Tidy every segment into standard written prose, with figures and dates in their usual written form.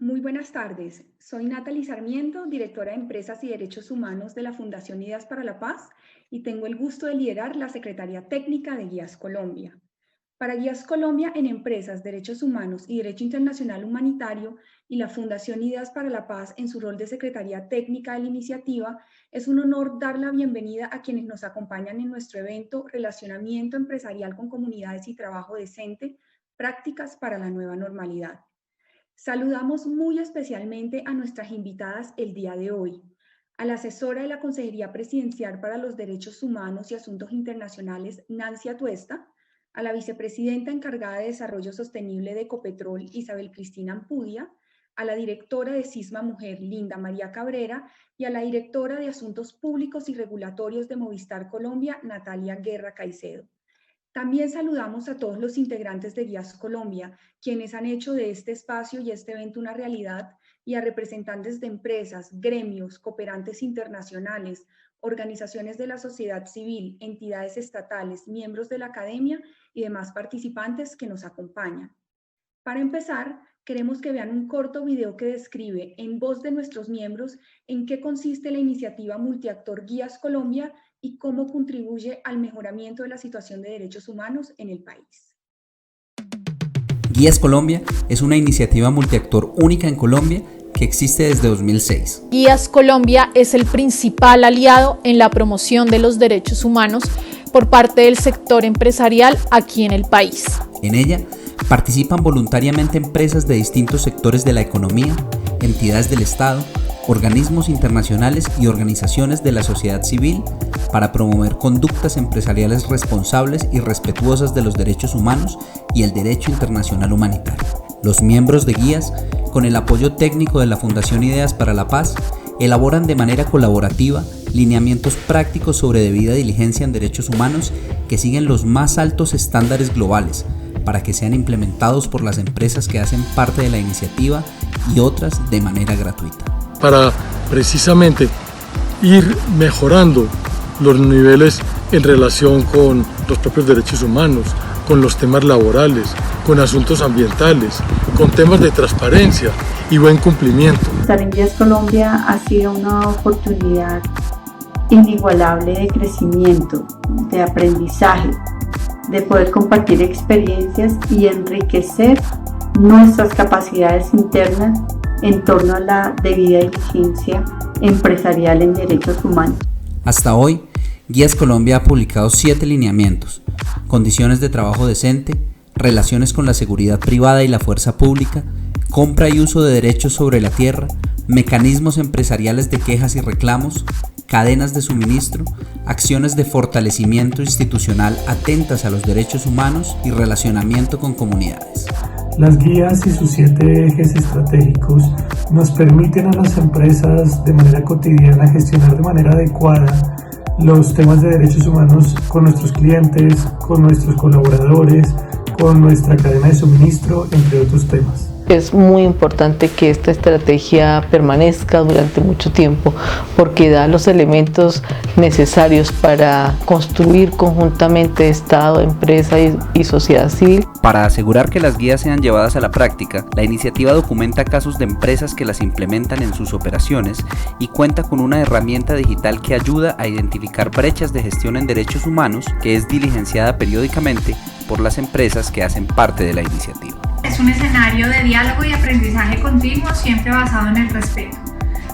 Muy buenas tardes. Soy Natalie Sarmiento, directora de Empresas y Derechos Humanos de la Fundación Ideas para la Paz y tengo el gusto de liderar la Secretaría Técnica de Guías Colombia. Para Guías Colombia en Empresas, Derechos Humanos y Derecho Internacional Humanitario y la Fundación Ideas para la Paz en su rol de Secretaría Técnica de la iniciativa, es un honor dar la bienvenida a quienes nos acompañan en nuestro evento Relacionamiento Empresarial con Comunidades y Trabajo Decente, Prácticas para la Nueva Normalidad. Saludamos muy especialmente a nuestras invitadas el día de hoy, a la asesora de la Consejería Presidencial para los Derechos Humanos y Asuntos Internacionales, Nancy Atuesta, a la vicepresidenta encargada de Desarrollo Sostenible de Ecopetrol, Isabel Cristina Ampudia, a la directora de Sisma Mujer, Linda María Cabrera, y a la directora de Asuntos Públicos y Regulatorios de Movistar Colombia, Natalia Guerra Caicedo. También saludamos a todos los integrantes de Guías Colombia, quienes han hecho de este espacio y este evento una realidad, y a representantes de empresas, gremios, cooperantes internacionales, organizaciones de la sociedad civil, entidades estatales, miembros de la academia y demás participantes que nos acompañan. Para empezar, queremos que vean un corto video que describe, en voz de nuestros miembros, en qué consiste la iniciativa multiactor Guías Colombia y cómo contribuye al mejoramiento de la situación de derechos humanos en el país. Guías Colombia es una iniciativa multiactor única en Colombia que existe desde 2006. Guías Colombia es el principal aliado en la promoción de los derechos humanos por parte del sector empresarial aquí en el país. En ella participan voluntariamente empresas de distintos sectores de la economía, entidades del Estado, organismos internacionales y organizaciones de la sociedad civil para promover conductas empresariales responsables y respetuosas de los derechos humanos y el derecho internacional humanitario. Los miembros de Guías, con el apoyo técnico de la Fundación Ideas para la Paz, elaboran de manera colaborativa lineamientos prácticos sobre debida diligencia en derechos humanos que siguen los más altos estándares globales para que sean implementados por las empresas que hacen parte de la iniciativa y otras de manera gratuita. Para precisamente ir mejorando los niveles en relación con los propios derechos humanos, con los temas laborales, con asuntos ambientales, con temas de transparencia y buen cumplimiento. Estar en Guías Colombia ha sido una oportunidad inigualable de crecimiento, de aprendizaje, de poder compartir experiencias y enriquecer nuestras capacidades internas en torno a la debida diligencia empresarial en derechos humanos. Hasta hoy, Guías Colombia ha publicado 7 lineamientos: condiciones de trabajo decente, relaciones con la seguridad privada y la fuerza pública, compra y uso de derechos sobre la tierra, mecanismos empresariales de quejas y reclamos, cadenas de suministro, acciones de fortalecimiento institucional atentas a los derechos humanos y relacionamiento con comunidades. Las guías y sus 7 ejes estratégicos nos permiten a las empresas de manera cotidiana gestionar de manera adecuada los temas de derechos humanos con nuestros clientes, con nuestros colaboradores, con nuestra cadena de suministro, entre otros temas. Es muy importante que esta estrategia permanezca durante mucho tiempo porque da los elementos necesarios para construir conjuntamente Estado, empresa y sociedad civil. Para asegurar que las guías sean llevadas a la práctica, la iniciativa documenta casos de empresas que las implementan en sus operaciones y cuenta con una herramienta digital que ayuda a identificar brechas de gestión en derechos humanos que es diligenciada periódicamente por las empresas que hacen parte de la iniciativa. Es un escenario de diálogo y aprendizaje continuo, siempre basado en el respeto.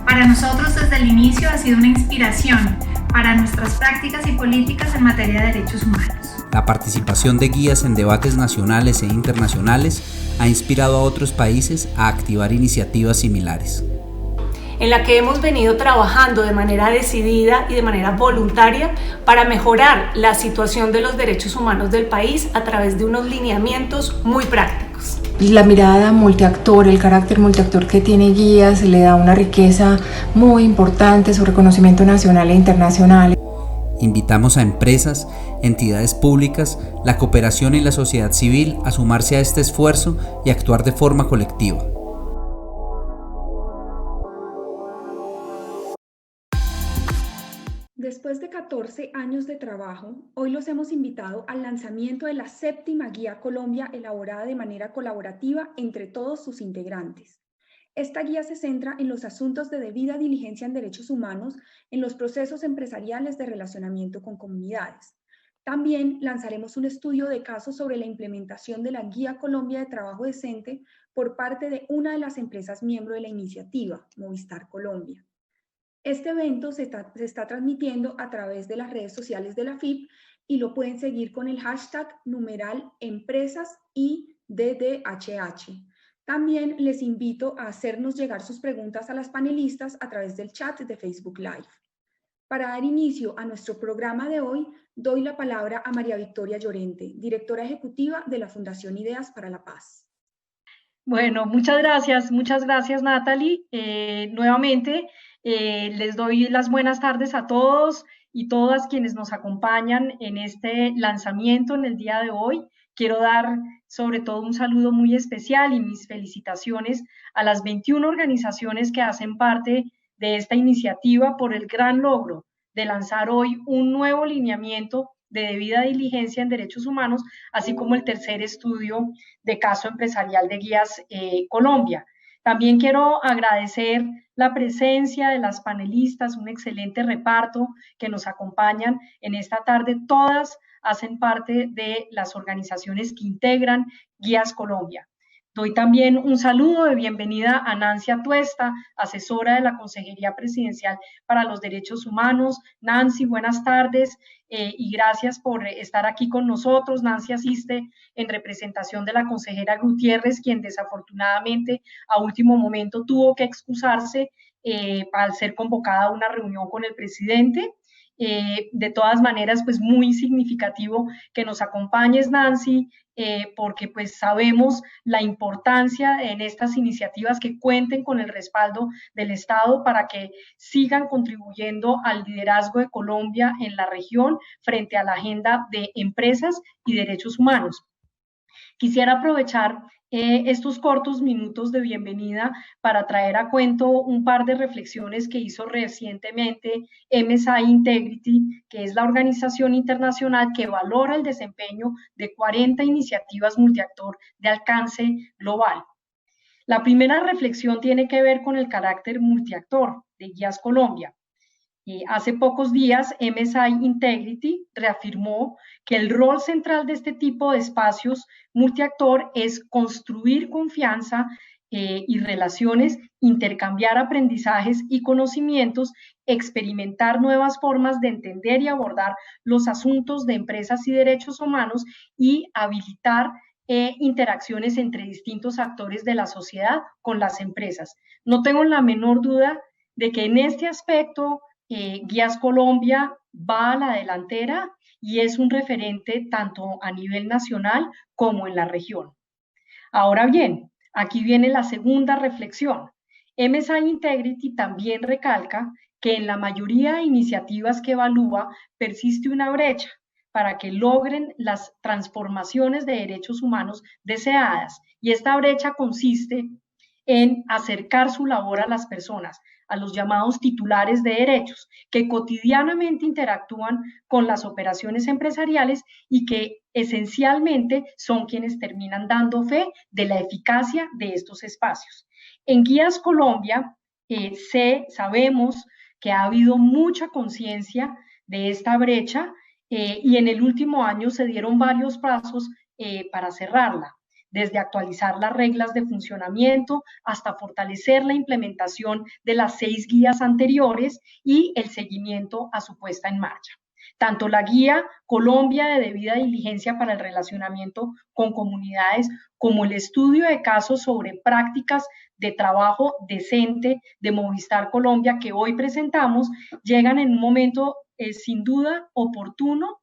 Para nosotros desde el inicio ha sido una inspiración para nuestras prácticas y políticas en materia de derechos humanos. La participación de guías en debates nacionales e internacionales ha inspirado a otros países a activar iniciativas similares, en la que hemos venido trabajando de manera decidida y de manera voluntaria para mejorar la situación de los derechos humanos del país a través de unos lineamientos muy prácticos. La mirada multiactor, el carácter multiactor que tiene Guías le da una riqueza muy importante, su reconocimiento nacional e internacional. Invitamos a empresas, entidades públicas, la cooperación y la sociedad civil a sumarse a este esfuerzo y actuar de forma colectiva. Después de 14 años de trabajo, hoy los hemos invitado al lanzamiento de la 7ª Guía Colombia elaborada de manera colaborativa entre todos sus integrantes. Esta guía se centra en los asuntos de debida diligencia en derechos humanos en los procesos empresariales de relacionamiento con comunidades. También lanzaremos un estudio de caso sobre la implementación de la Guía Colombia de Trabajo Decente por parte de una de las empresas miembro de la iniciativa, Movistar Colombia. Este evento se está transmitiendo a través de las redes sociales de la FIP y lo pueden seguir con el hashtag #EmpresasIDDHH. También les invito a hacernos llegar sus preguntas a las panelistas a través del chat de Facebook Live. Para dar inicio a nuestro programa de hoy, doy la palabra a María Victoria Llorente, directora ejecutiva de la Fundación Ideas para la Paz. Bueno, muchas gracias Natalie. Nuevamente les doy las buenas tardes a todos y todas quienes nos acompañan en este lanzamiento en el día de hoy. Quiero dar sobre todo un saludo muy especial y mis felicitaciones a las 21 organizaciones que hacen parte de esta iniciativa por el gran logro de lanzar hoy un nuevo lineamiento de debida diligencia en derechos humanos, así como el tercer estudio de caso empresarial de Guías Colombia. También quiero agradecer la presencia de las panelistas, un excelente reparto que nos acompañan en esta tarde. Todas hacen parte de las organizaciones que integran Guías Colombia. Doy también un saludo de bienvenida a Nancy Atuesta, asesora de la Consejería Presidencial para los Derechos Humanos. Nancy, buenas tardes y gracias por estar aquí con nosotros. Nancy asiste en representación de la consejera Gutiérrez, quien desafortunadamente a último momento tuvo que excusarse al ser convocada a una reunión con el presidente. De todas maneras, pues muy significativo que nos acompañes, Nancy, porque pues sabemos la importancia en estas iniciativas que cuenten con el respaldo del Estado para que sigan contribuyendo al liderazgo de Colombia en la región frente a la agenda de empresas y derechos humanos. Quisiera aprovechar estos cortos minutos de bienvenida para traer a cuento un par de reflexiones que hizo recientemente MSI Integrity, que es la organización internacional que valora el desempeño de 40 iniciativas multiactor de alcance global. La primera reflexión tiene que ver con el carácter multiactor de Guías Colombia. Hace pocos días, MSI Integrity reafirmó que el rol central de este tipo de espacios multiactor es construir confianza y relaciones, intercambiar aprendizajes y conocimientos, experimentar nuevas formas de entender y abordar los asuntos de empresas y derechos humanos y habilitar interacciones entre distintos actores de la sociedad con las empresas. No tengo la menor duda de que en este aspecto Guías Colombia va a la delantera y es un referente tanto a nivel nacional como en la región. Ahora bien, aquí viene la segunda reflexión. MSI Integrity también recalca que en la mayoría de iniciativas que evalúa persiste una brecha para que logren las transformaciones de derechos humanos deseadas, y esta brecha consiste en acercar su labor a las personas, a los llamados titulares de derechos, que cotidianamente interactúan con las operaciones empresariales y que esencialmente son quienes terminan dando fe de la eficacia de estos espacios. En Guías Colombia sabemos que ha habido mucha conciencia de esta brecha y en el último año se dieron varios pasos para cerrarla, desde actualizar las reglas de funcionamiento hasta fortalecer la implementación de las 6 guías anteriores y el seguimiento a su puesta en marcha. Tanto la Guía Colombia de debida diligencia para el relacionamiento con comunidades como el estudio de casos sobre prácticas de trabajo decente de Movistar Colombia que hoy presentamos llegan en un momento sin duda oportuno,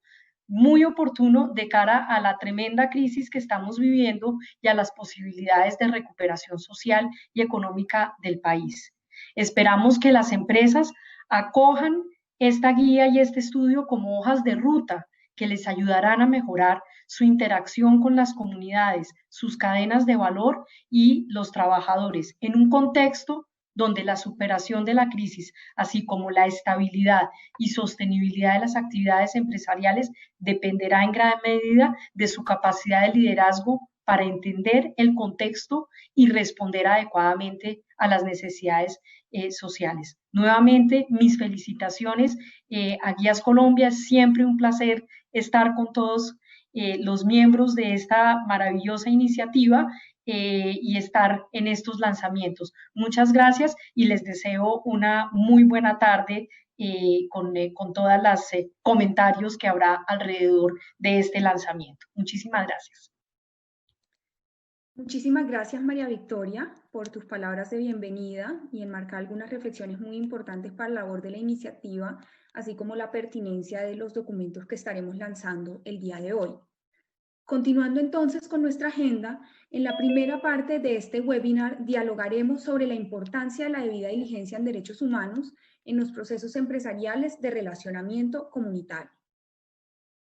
muy oportuno de cara a la tremenda crisis que estamos viviendo y a las posibilidades de recuperación social y económica del país. Esperamos que las empresas acojan esta guía y este estudio como hojas de ruta que les ayudarán a mejorar su interacción con las comunidades, sus cadenas de valor y los trabajadores en un contexto donde la superación de la crisis, así como la estabilidad y sostenibilidad de las actividades empresariales, dependerá en gran medida de su capacidad de liderazgo para entender el contexto y responder adecuadamente a las necesidades sociales. Nuevamente, mis felicitaciones a Guías Colombia. Es siempre un placer estar con todos los miembros de esta maravillosa iniciativa y estar en estos lanzamientos. Muchas gracias y les deseo una muy buena tarde con todos los comentarios que habrá alrededor de este lanzamiento. Muchísimas gracias. Muchísimas gracias, María Victoria, por tus palabras de bienvenida y enmarcar algunas reflexiones muy importantes para la labor de la iniciativa, así como la pertinencia de los documentos que estaremos lanzando el día de hoy. Continuando entonces con nuestra agenda, en la primera parte de este webinar dialogaremos sobre la importancia de la debida diligencia en derechos humanos en los procesos empresariales de relacionamiento comunitario.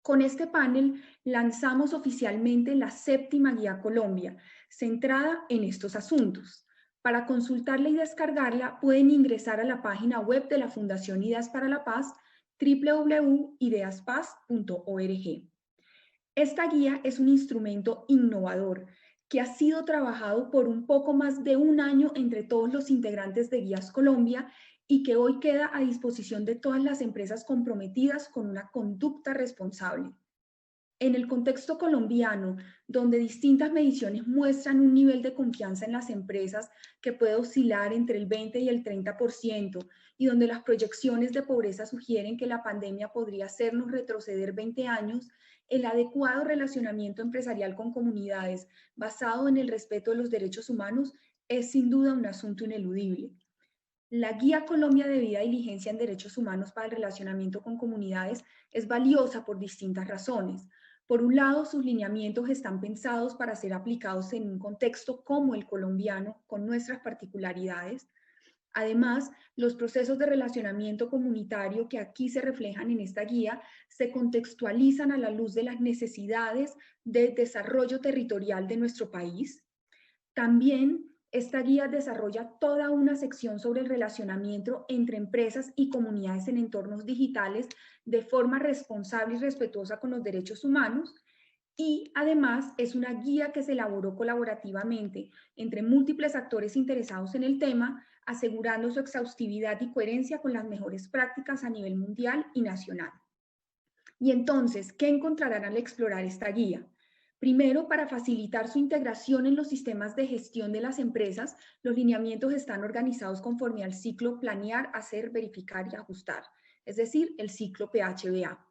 Con este panel lanzamos oficialmente la 7ª Guía Colombia, centrada en estos asuntos. Para consultarla y descargarla pueden ingresar a la página web de la Fundación Ideas para la Paz, www.ideaspaz.org. Esta guía es un instrumento innovador que ha sido trabajado por un poco más de un año entre todos los integrantes de Guías Colombia y que hoy queda a disposición de todas las empresas comprometidas con una conducta responsable. En el contexto colombiano, donde distintas mediciones muestran un nivel de confianza en las empresas que puede oscilar entre el 20 y el 30%, y donde las proyecciones de pobreza sugieren que la pandemia podría hacernos retroceder 20 años, el adecuado relacionamiento empresarial con comunidades basado en el respeto de los derechos humanos es sin duda un asunto ineludible. La Guía Colombia de Debida Diligencia en Derechos Humanos para el Relacionamiento con Comunidades es valiosa por distintas razones. Por un lado, sus lineamientos están pensados para ser aplicados en un contexto como el colombiano, con nuestras particularidades. Además, los procesos de relacionamiento comunitario que aquí se reflejan en esta guía se contextualizan a la luz de las necesidades de desarrollo territorial de nuestro país. También esta guía desarrolla toda una sección sobre el relacionamiento entre empresas y comunidades en entornos digitales de forma responsable y respetuosa con los derechos humanos. Y además es una guía que se elaboró colaborativamente entre múltiples actores interesados en el tema, asegurando su exhaustividad y coherencia con las mejores prácticas a nivel mundial y nacional. Y entonces, ¿qué encontrarán al explorar esta guía? Primero, para facilitar su integración en los sistemas de gestión de las empresas, los lineamientos están organizados conforme al ciclo planear, hacer, verificar y ajustar, es decir, el ciclo PHBA.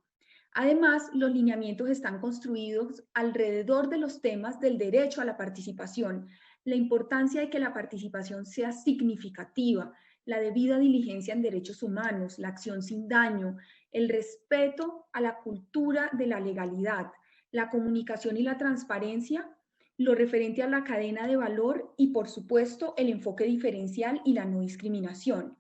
Además, los lineamientos están construidos alrededor de los temas del derecho a la participación, la importancia de que la participación sea significativa, la debida diligencia en derechos humanos, la acción sin daño, el respeto a la cultura de la legalidad, la comunicación y la transparencia, lo referente a la cadena de valor y, por supuesto, el enfoque diferencial y la no discriminación.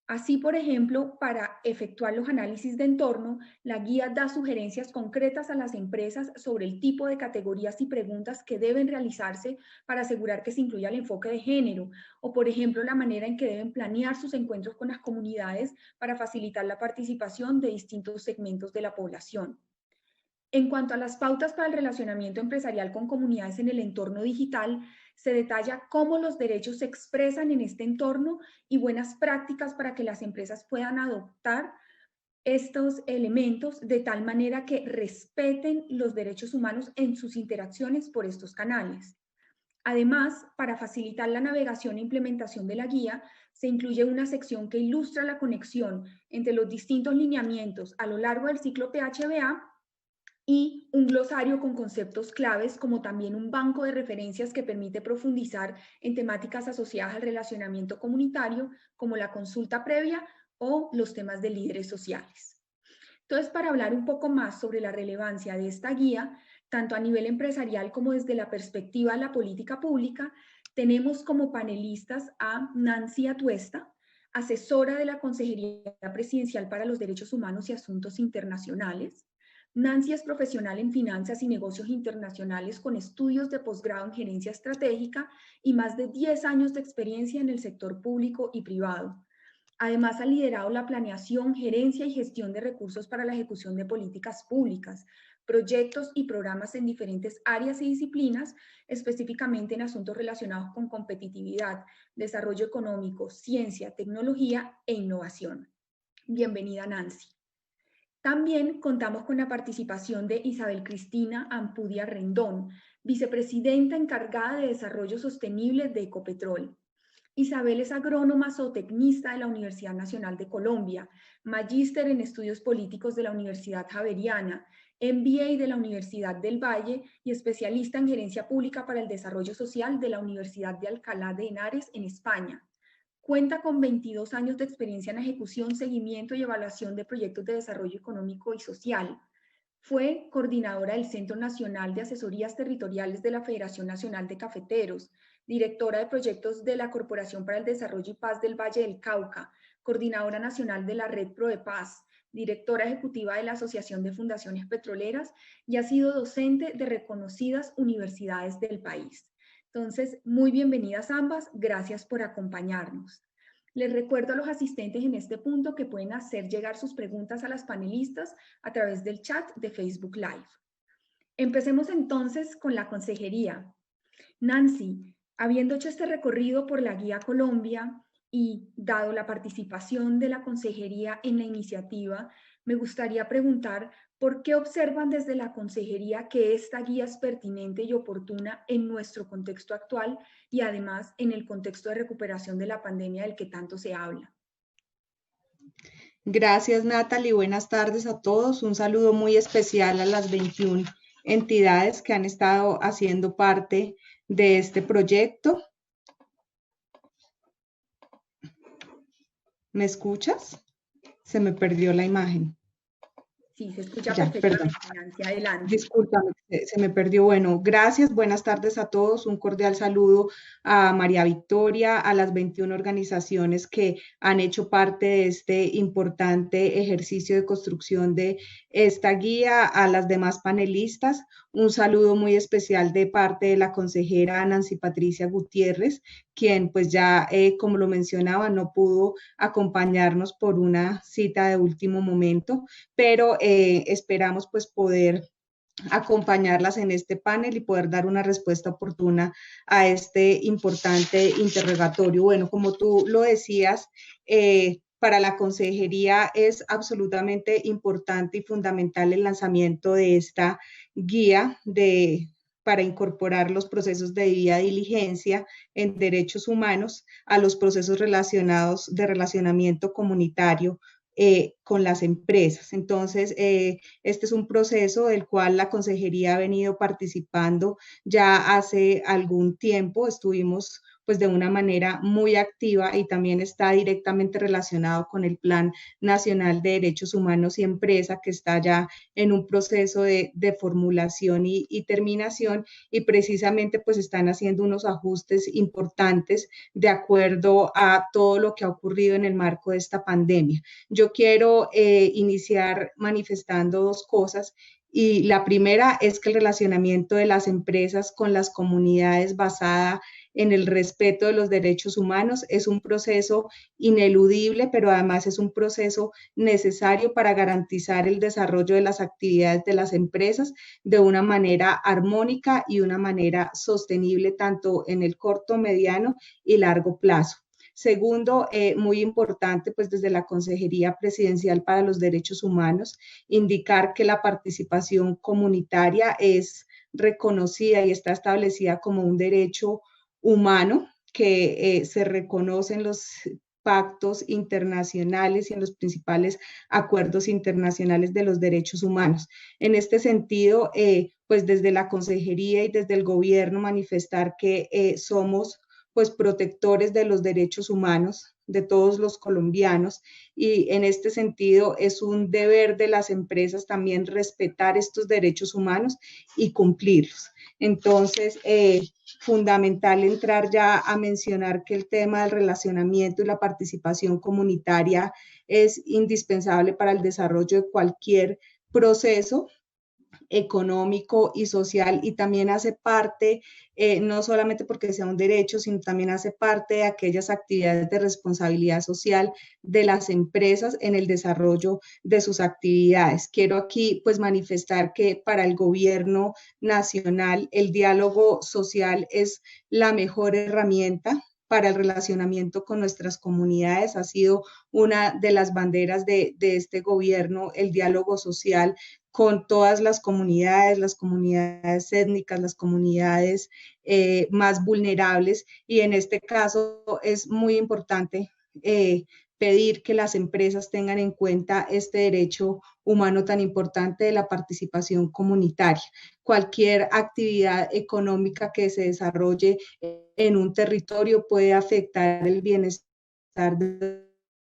Así, por ejemplo, para efectuar los análisis de entorno, la guía da sugerencias concretas a las empresas sobre el tipo de categorías y preguntas que deben realizarse para asegurar que se incluya el enfoque de género, o por ejemplo, la manera en que deben planear sus encuentros con las comunidades para facilitar la participación de distintos segmentos de la población. En cuanto a las pautas para el relacionamiento empresarial con comunidades en el entorno digital, se detalla cómo los derechos se expresan en este entorno y buenas prácticas para que las empresas puedan adoptar estos elementos de tal manera que respeten los derechos humanos en sus interacciones por estos canales. Además, para facilitar la navegación e implementación de la guía, se incluye una sección que ilustra la conexión entre los distintos lineamientos a lo largo del ciclo PHBA y un glosario con conceptos claves, como también un banco de referencias que permite profundizar en temáticas asociadas al relacionamiento comunitario, como la consulta previa o los temas de líderes sociales. Entonces, para hablar un poco más sobre la relevancia de esta guía, tanto a nivel empresarial como desde la perspectiva de la política pública, tenemos como panelistas a Nancy Atuesta, asesora de la Consejería Presidencial para los Derechos Humanos y Asuntos Internacionales. Nancy es profesional en finanzas y negocios internacionales con estudios de posgrado en gerencia estratégica y más de 10 años de experiencia en el sector público y privado. Además, ha liderado la planeación, gerencia y gestión de recursos para la ejecución de políticas públicas, proyectos y programas en diferentes áreas y disciplinas, específicamente en asuntos relacionados con competitividad, desarrollo económico, ciencia, tecnología e innovación. Bienvenida, Nancy. También contamos con la participación de Isabel Cristina Ampudia Rendón, vicepresidenta encargada de Desarrollo Sostenible de Ecopetrol. Isabel es agrónoma zootecnista de la Universidad Nacional de Colombia, magíster en Estudios Políticos de la Universidad Javeriana, MBA de la Universidad del Valle y especialista en Gerencia Pública para el Desarrollo Social de la Universidad de Alcalá de Henares en España. Cuenta con 22 años de experiencia en ejecución, seguimiento y evaluación de proyectos de desarrollo económico y social. Fue coordinadora del Centro Nacional de Asesorías Territoriales de la Federación Nacional de Cafeteros, directora de proyectos de la Corporación para el Desarrollo y Paz del Valle del Cauca, coordinadora nacional de la Red ProDePaz, directora ejecutiva de la Asociación de Fundaciones Petroleras y ha sido docente de reconocidas universidades del país. Entonces, muy bienvenidas ambas, gracias por acompañarnos. Les recuerdo a los asistentes en este punto que pueden hacer llegar sus preguntas a las panelistas a través del chat de Facebook Live. Empecemos entonces con la consejería. Nancy, habiendo hecho este recorrido por la Guía Colombia y dado la participación de la consejería en la iniciativa, me gustaría preguntar por qué observan desde la consejería que esta guía es pertinente y oportuna en nuestro contexto actual y además en el contexto de recuperación de la pandemia del que tanto se habla. Gracias, Natalie. Buenas tardes a todos. Un saludo muy especial a las 21 entidades que han estado haciendo parte de este proyecto. ¿Me escuchas? Se me perdió la imagen. Sí, se escucha perfectamente, Nancy, adelante. Discúlpame, se me perdió. Bueno, gracias, buenas tardes a todos. Un cordial saludo a María Victoria, a las 21 organizaciones que han hecho parte de este importante ejercicio de construcción de esta guía, a las demás panelistas. Un saludo muy especial de parte de la consejera Nancy Patricia Gutiérrez, quien pues ya, como lo mencionaba, no pudo acompañarnos por una cita de último momento, pero esperamos pues poder acompañarlas en este panel y poder dar una respuesta oportuna a este importante interrogatorio. Bueno, como tú lo decías, para la consejería es absolutamente importante y fundamental el lanzamiento de esta guía para incorporar los procesos de debida diligencia en derechos humanos a los procesos relacionados de relacionamiento comunitario con las empresas. Entonces, este es un proceso del cual la consejería ha venido participando ya hace algún tiempo. Estuvimos pues de una manera muy activa y también está directamente relacionado con el Plan Nacional de Derechos Humanos y Empresa, que está ya en un proceso de formulación y terminación, y precisamente pues están haciendo unos ajustes importantes de acuerdo a todo lo que ha ocurrido en el marco de esta pandemia. Yo quiero iniciar manifestando dos cosas. Y la primera es que el relacionamiento de las empresas con las comunidades basada en el respeto de los derechos humanos es un proceso ineludible, pero además es un proceso necesario para garantizar el desarrollo de las actividades de las empresas de una manera armónica y una manera sostenible, tanto en el corto, mediano y largo plazo. Segundo, muy importante, pues desde la Consejería Presidencial para los Derechos Humanos, indicar que la participación comunitaria es reconocida y está establecida como un derecho humano que se reconoce en los pactos internacionales y en los principales acuerdos internacionales de los derechos humanos. En este sentido, pues desde la Consejería y desde el gobierno manifestar que somos pues protectores de los derechos humanos de todos los colombianos, y en este sentido es un deber de las empresas también respetar estos derechos humanos y cumplirlos. Entonces, fundamental entrar ya a mencionar que el tema del relacionamiento y la participación comunitaria es indispensable para el desarrollo de cualquier proceso económico y social, y también hace parte, no solamente porque sea un derecho, sino también hace parte de aquellas actividades de responsabilidad social de las empresas en el desarrollo de sus actividades. Quiero aquí pues manifestar que para el gobierno nacional el diálogo social es la mejor herramienta para el relacionamiento con nuestras comunidades. Ha sido una de las banderas de este gobierno, el diálogo social con todas las comunidades étnicas, las comunidades más vulnerables, y en este caso es muy importante pedir que las empresas tengan en cuenta este derecho humano tan importante de la participación comunitaria. Cualquier actividad económica que se desarrolle en un territorio puede afectar el bienestar de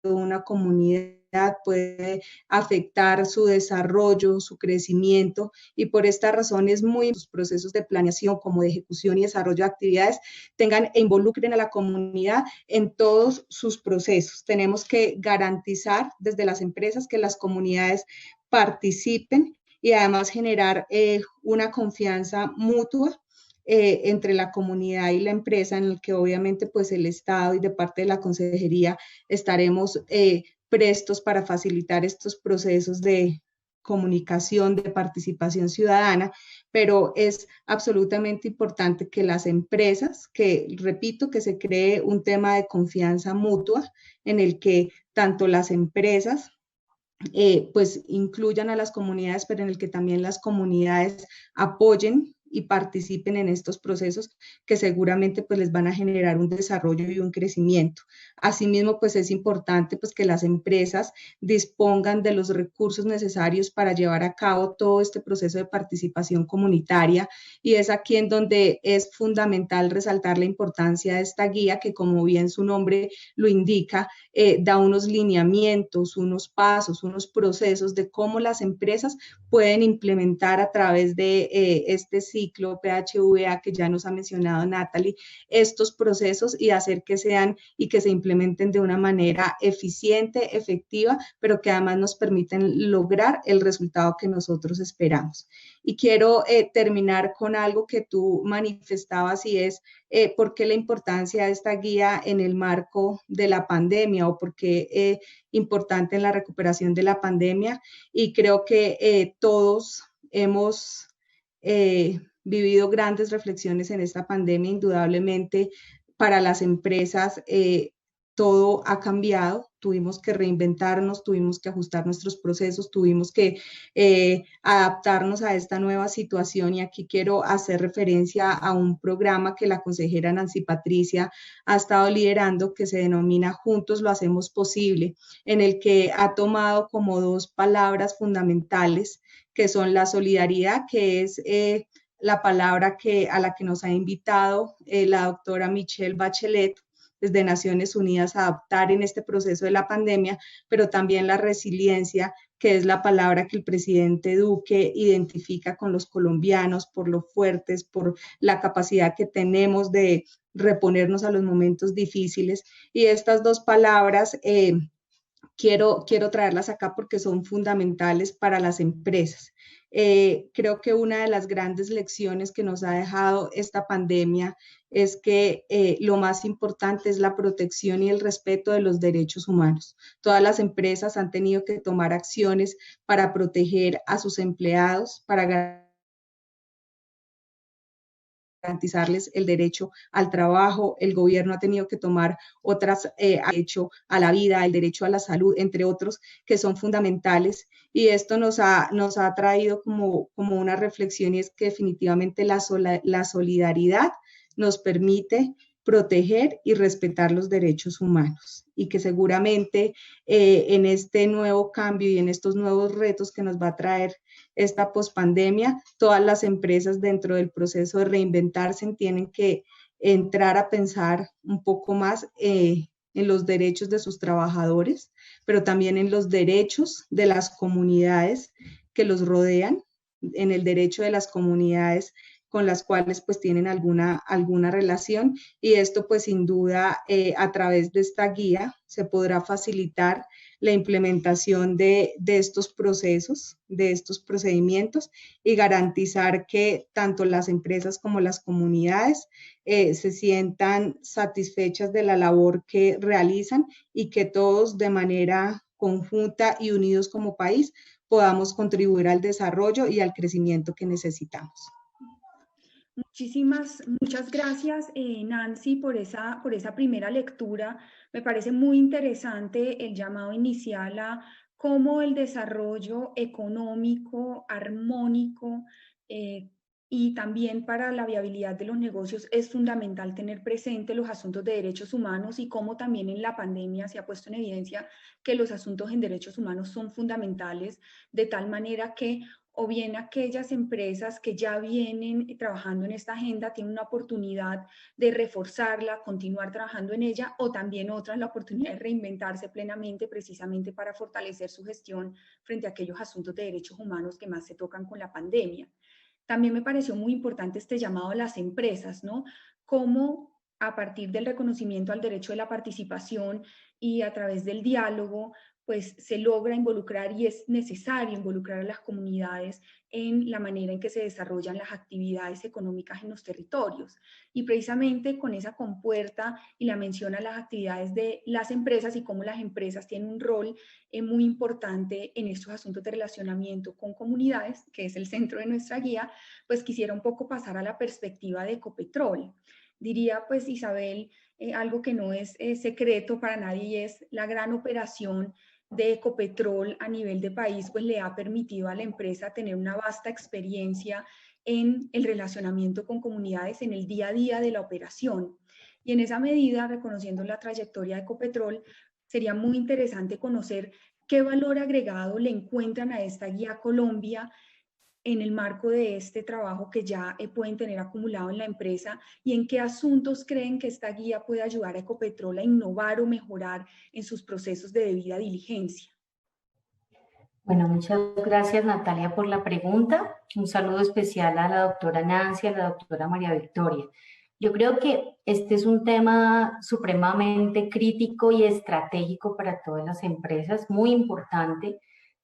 una comunidad, puede afectar su desarrollo, su crecimiento, y por esta razón es muy importante que los procesos de planeación como de ejecución y desarrollo de actividades tengan e involucren a la comunidad en todos sus procesos. Tenemos que garantizar desde las empresas que las comunidades participen y además generar una confianza mutua entre la comunidad y la empresa, en el que obviamente pues el Estado y de parte de la Consejería estaremos prestos para facilitar estos procesos de comunicación, de participación ciudadana, pero es absolutamente importante que las empresas, que repito, que se cree un tema de confianza mutua en el que tanto las empresas pues incluyan a las comunidades, pero en el que también las comunidades apoyen y participen en estos procesos que seguramente pues les van a generar un desarrollo y un crecimiento. Asimismo, pues es importante pues que las empresas dispongan de los recursos necesarios para llevar a cabo todo este proceso de participación comunitaria, y es aquí en donde es fundamental resaltar la importancia de esta guía que, como bien su nombre lo indica, da unos lineamientos, unos pasos, unos procesos de cómo las empresas pueden implementar a través de este ciclo PHVA que ya nos ha mencionado Natalie, estos procesos, y hacer que sean y que se implementen de una manera eficiente, efectiva, pero que además nos permiten lograr el resultado que nosotros esperamos. Y quiero terminar con algo que tú manifestabas, y es por qué la importancia de esta guía en el marco de la pandemia, o por qué importante en la recuperación de la pandemia. Y creo que todos hemos vivido grandes reflexiones en esta pandemia. Indudablemente para las empresas todo ha cambiado, tuvimos que reinventarnos, tuvimos que ajustar nuestros procesos, tuvimos que adaptarnos a esta nueva situación, y aquí quiero hacer referencia a un programa que la consejera Nancy Patricia ha estado liderando, que se denomina Juntos lo hacemos posible, en el que ha tomado como dos palabras fundamentales, que son la solidaridad, que es la palabra a la que nos ha invitado la doctora Michelle Bachelet desde Naciones Unidas a adaptar en este proceso de la pandemia, pero también la resiliencia, que es la palabra que el presidente Duque identifica con los colombianos por lo fuertes, por la capacidad que tenemos de reponernos a los momentos difíciles. Y estas dos palabras quiero traerlas acá porque son fundamentales para las empresas. Creo que una de las grandes lecciones que nos ha dejado esta pandemia es que lo más importante es la protección y el respeto de los derechos humanos. Todas las empresas han tenido que tomar acciones para proteger a sus empleados, para garantizarles el derecho al trabajo. El gobierno ha tenido que tomar otras, derecho a la vida, el derecho a la salud, entre otros, que son fundamentales. Y esto nos ha traído como una reflexión, y es que definitivamente la solidaridad nos permite proteger y respetar los derechos humanos, y que seguramente en este nuevo cambio y en estos nuevos retos que nos va a traer esta pospandemia, todas las empresas dentro del proceso de reinventarse tienen que entrar a pensar un poco más en los derechos de sus trabajadores, pero también en los derechos de las comunidades que los rodean, en el derecho de las comunidades con las cuales pues tienen alguna relación, y esto pues sin duda a través de esta guía se podrá facilitar la implementación de estos procesos, de estos procedimientos y garantizar que tanto las empresas como las comunidades se sientan satisfechas de la labor que realizan y que todos de manera conjunta y unidos como país podamos contribuir al desarrollo y al crecimiento que necesitamos. Muchas gracias, Nancy, por esa primera lectura. Me parece muy interesante el llamado inicial a cómo el desarrollo económico, armónico y también para la viabilidad de los negocios es fundamental tener presente los asuntos de derechos humanos y cómo también en la pandemia se ha puesto en evidencia que los asuntos en derechos humanos son fundamentales, de tal manera que o bien aquellas empresas que ya vienen trabajando en esta agenda tienen una oportunidad de reforzarla, continuar trabajando en ella, o también otras la oportunidad de reinventarse plenamente precisamente para fortalecer su gestión frente a aquellos asuntos de derechos humanos que más se tocan con la pandemia. También me pareció muy importante este llamado a las empresas, ¿no? Cómo a partir del reconocimiento al derecho de la participación y a través del diálogo, pues se logra involucrar y es necesario involucrar a las comunidades en la manera en que se desarrollan las actividades económicas en los territorios. Y precisamente con esa compuerta y la mención a las actividades de las empresas y cómo las empresas tienen un rol muy importante en estos asuntos de relacionamiento con comunidades, que es el centro de nuestra guía, pues quisiera un poco pasar a la perspectiva de Ecopetrol. Diría pues Isabel, algo que no es secreto para nadie, y es la gran operación de Ecopetrol a nivel de país, pues le ha permitido a la empresa tener una vasta experiencia en el relacionamiento con comunidades en el día a día de la operación. Y en esa medida, reconociendo la trayectoria de Ecopetrol, sería muy interesante conocer qué valor agregado le encuentran a esta guía Colombia en el marco de este trabajo que ya pueden tener acumulado en la empresa, y en qué asuntos creen que esta guía puede ayudar a Ecopetrol a innovar o mejorar en sus procesos de debida diligencia. Bueno, muchas gracias Natalia por la pregunta. Un saludo especial a la doctora Nancy, a la doctora María Victoria. Yo creo que este es un tema supremamente crítico y estratégico para todas las empresas, muy importante.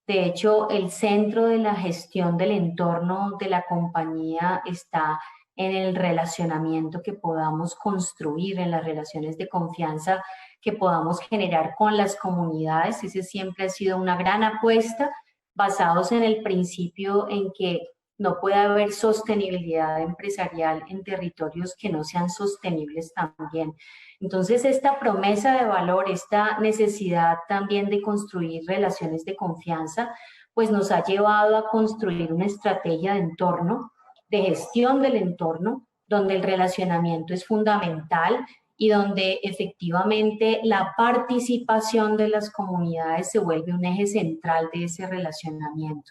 De hecho, el centro de la gestión del entorno de la compañía está en el relacionamiento que podamos construir, en las relaciones de confianza que podamos generar con las comunidades. Ese siempre ha sido una gran apuesta, basados en el principio en que no puede haber sostenibilidad empresarial en territorios que no sean sostenibles también. Entonces, esta promesa de valor, esta necesidad también de construir relaciones de confianza, pues nos ha llevado a construir una estrategia de entorno, de gestión del entorno, donde el relacionamiento es fundamental y donde efectivamente la participación de las comunidades se vuelve un eje central de ese relacionamiento.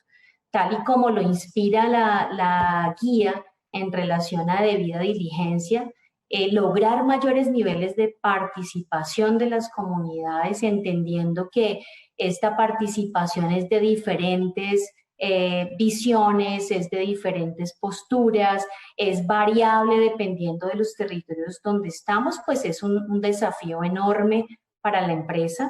Tal y como lo inspira la guía en relación a debida diligencia, lograr mayores niveles de participación de las comunidades, entendiendo que esta participación es de diferentes visiones, es de diferentes posturas, es variable dependiendo de los territorios donde estamos, pues es un desafío enorme para la empresa.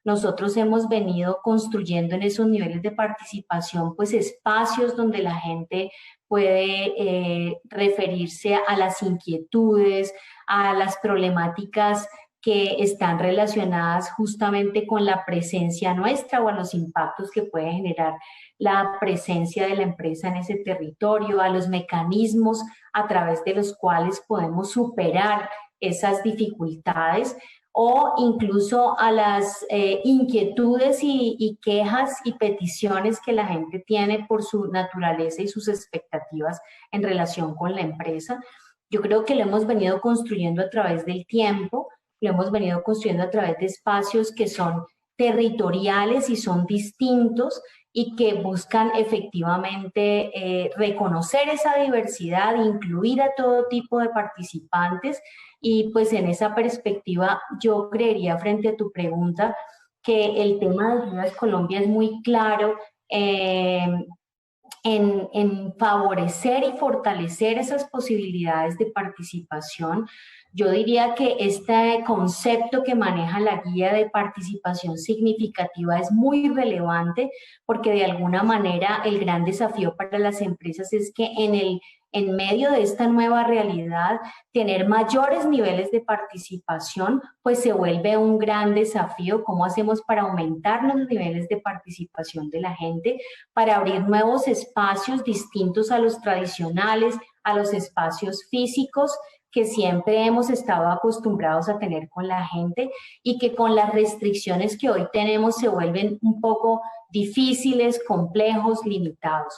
Nosotros hemos venido construyendo en esos niveles de participación pues espacios donde la gente puede referirse a las inquietudes, a las problemáticas que están relacionadas justamente con la presencia nuestra o a los impactos que puede generar la presencia de la empresa en ese territorio, a los mecanismos a través de los cuales podemos superar esas dificultades, o incluso a las inquietudes y quejas y peticiones que la gente tiene por su naturaleza y sus expectativas en relación con la empresa. Yo creo que lo hemos venido construyendo a través del tiempo, lo hemos venido construyendo a través de espacios que son territoriales y son distintos y que buscan efectivamente reconocer esa diversidad, incluir a todo tipo de participantes. Y pues en esa perspectiva yo creería, frente a tu pregunta, que el tema de Guías Colombia es muy claro en favorecer y fortalecer esas posibilidades de participación. Yo diría que este concepto que maneja la guía de participación significativa es muy relevante porque de alguna manera el gran desafío para las empresas es que en medio de esta nueva realidad, tener mayores niveles de participación, pues se vuelve un gran desafío. ¿Cómo hacemos para aumentar los niveles de participación de la gente, para abrir nuevos espacios distintos a los tradicionales, a los espacios físicos que siempre hemos estado acostumbrados a tener con la gente y que con las restricciones que hoy tenemos se vuelven un poco difíciles, complejos, limitados?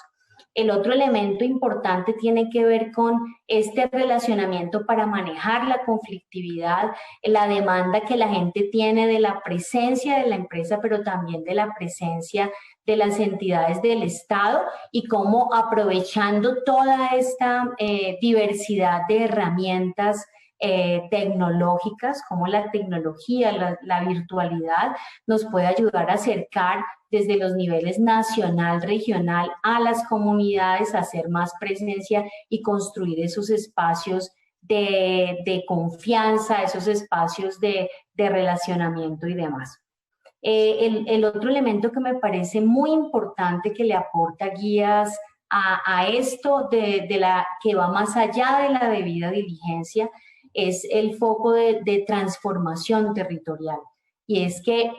El otro elemento importante tiene que ver con este relacionamiento para manejar la conflictividad, la demanda que la gente tiene de la presencia de la empresa, pero también de la presencia de las entidades del Estado y cómo aprovechando toda esta diversidad de herramientas tecnológicas, como la tecnología, la virtualidad, nos puede ayudar a acercar desde los niveles nacional, regional, a las comunidades, a hacer más presencia y construir esos espacios de confianza, esos espacios de relacionamiento y demás. El otro elemento que me parece muy importante que le aporta guías a esto que va más allá de la debida diligencia es el foco de transformación territorial. Y es que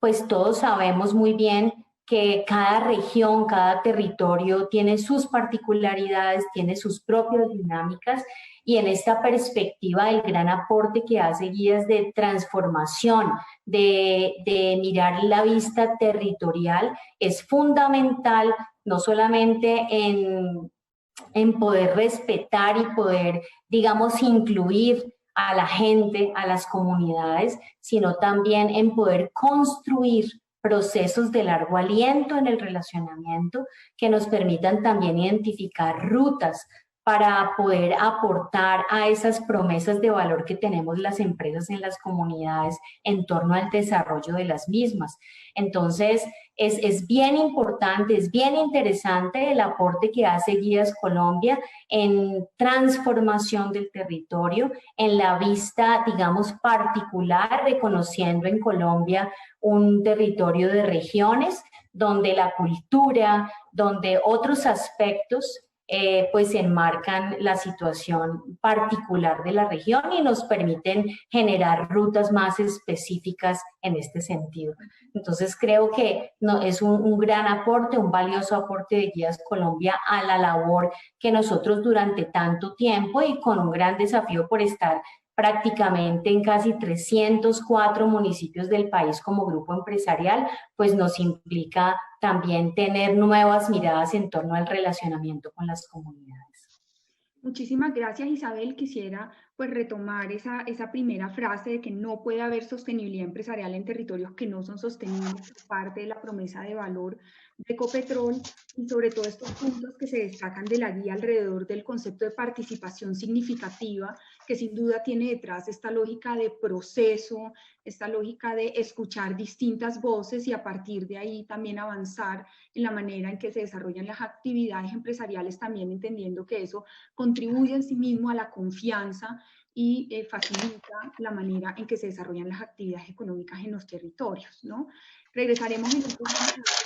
pues todos sabemos muy bien que cada región, cada territorio tiene sus particularidades, tiene sus propias dinámicas, y en esta perspectiva el gran aporte que hace Guías de transformación, de mirar la vista territorial, es fundamental, no solamente en poder respetar y poder, digamos, incluir a la gente, a las comunidades, sino también en poder construir procesos de largo aliento en el relacionamiento que nos permitan también identificar rutas para poder aportar a esas promesas de valor que tenemos las empresas en las comunidades en torno al desarrollo de las mismas. Entonces, es bien importante, es bien interesante el aporte que hace Guías Colombia en transformación del territorio, en la vista, digamos, particular, reconociendo en Colombia un territorio de regiones donde la cultura, donde otros aspectos pues enmarcan la situación particular de la región y nos permiten generar rutas más específicas en este sentido. Entonces creo que es un gran aporte, un valioso aporte de Guías Colombia a la labor que nosotros durante tanto tiempo y con un gran desafío por estar prácticamente en casi 304 municipios del país como grupo empresarial, pues nos implica también tener nuevas miradas en torno al relacionamiento con las comunidades. Muchísimas gracias, Isabel. Quisiera pues retomar esa primera frase de que no puede haber sostenibilidad empresarial en territorios que no son sostenibles, parte de la promesa de valor de Ecopetrol, y sobre todo estos puntos que se destacan de la guía alrededor del concepto de participación significativa, que sin duda tiene detrás esta lógica de proceso, esta lógica de escuchar distintas voces y a partir de ahí también avanzar en la manera en que se desarrollan las actividades empresariales, también entendiendo que eso contribuye en sí mismo a la confianza y facilita la manera en que se desarrollan las actividades económicas en los territorios, ¿no? Regresaremos en un punto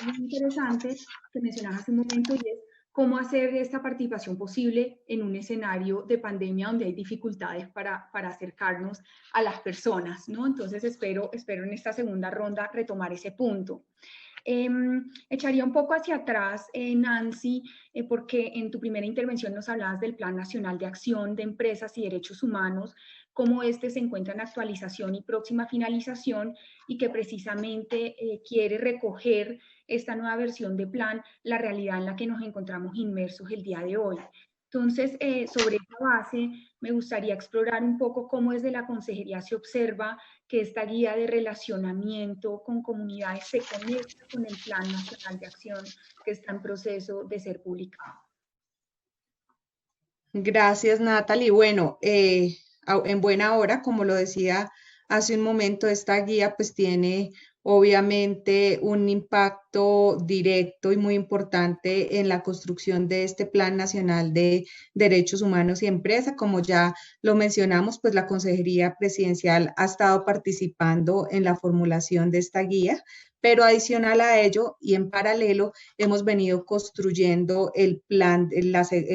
muy interesante que mencionabas hace un momento, y es cómo hacer esta participación posible en un escenario de pandemia donde hay dificultades para acercarnos a las personas, ¿no? Entonces espero en esta segunda ronda retomar ese punto. Echaría un poco hacia atrás, Nancy, porque en tu primera intervención nos hablabas del Plan Nacional de Acción de Empresas y Derechos Humanos, cómo este se encuentra en actualización y próxima finalización, y que precisamente quiere recoger esta nueva versión de plan, la realidad en la que nos encontramos inmersos el día de hoy. Entonces, sobre esa base, me gustaría explorar un poco cómo desde la Consejería se observa que esta guía de relacionamiento con comunidades se conecta con el Plan Nacional de Acción que está en proceso de ser publicado. Gracias, Natalie. Bueno, en buena hora, como lo decía hace un momento, esta guía pues tiene obviamente un impacto directo y muy importante en la construcción de este Plan Nacional de Derechos Humanos y Empresa. Como ya lo mencionamos, pues la Consejería Presidencial ha estado participando en la formulación de esta guía, pero adicional a ello y en paralelo hemos venido construyendo el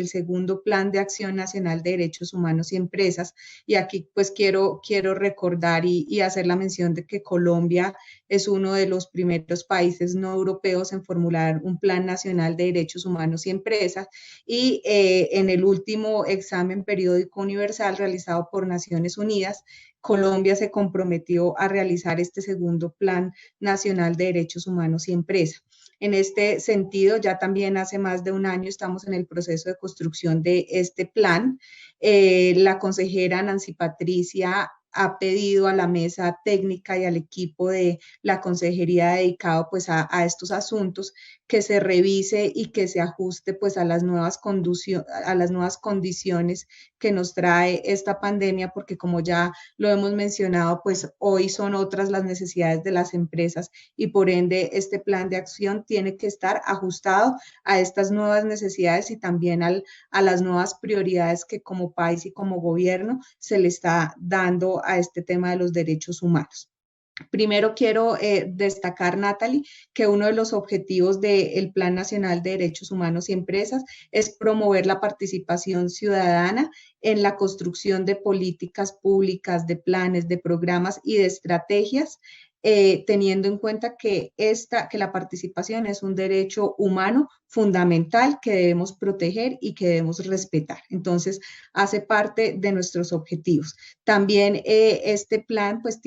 segundo Plan de Acción Nacional de Derechos Humanos y Empresas. Y aquí pues quiero recordar y hacer la mención de que Colombia es uno de los primeros países no europeos en formular un Plan Nacional de Derechos Humanos y Empresas, y en el último examen periódico universal realizado por Naciones Unidas, Colombia se comprometió a realizar este segundo Plan Nacional de Derechos Humanos y Empresas. En este sentido, ya también hace más de un año estamos en el proceso de construcción de este plan. La consejera Nancy Patricia ha pedido a la mesa técnica y al equipo de la consejería dedicado pues a estos asuntos que se revise y que se ajuste pues a las nuevas condiciones que nos trae esta pandemia, porque como ya lo hemos mencionado, pues hoy son otras las necesidades de las empresas y por ende este plan de acción tiene que estar ajustado a estas nuevas necesidades y también a las nuevas prioridades que como país y como gobierno se le está dando a este tema de los derechos humanos. Primero quiero destacar, Natalie, que uno de los objetivos del Plan Nacional de Derechos Humanos y Empresas es promover la participación ciudadana en la construcción de políticas públicas, de planes, de programas y de estrategias, teniendo en cuenta que la participación es un derecho humano fundamental que debemos proteger y que debemos respetar. Entonces, hace parte de nuestros objetivos. También este plan pues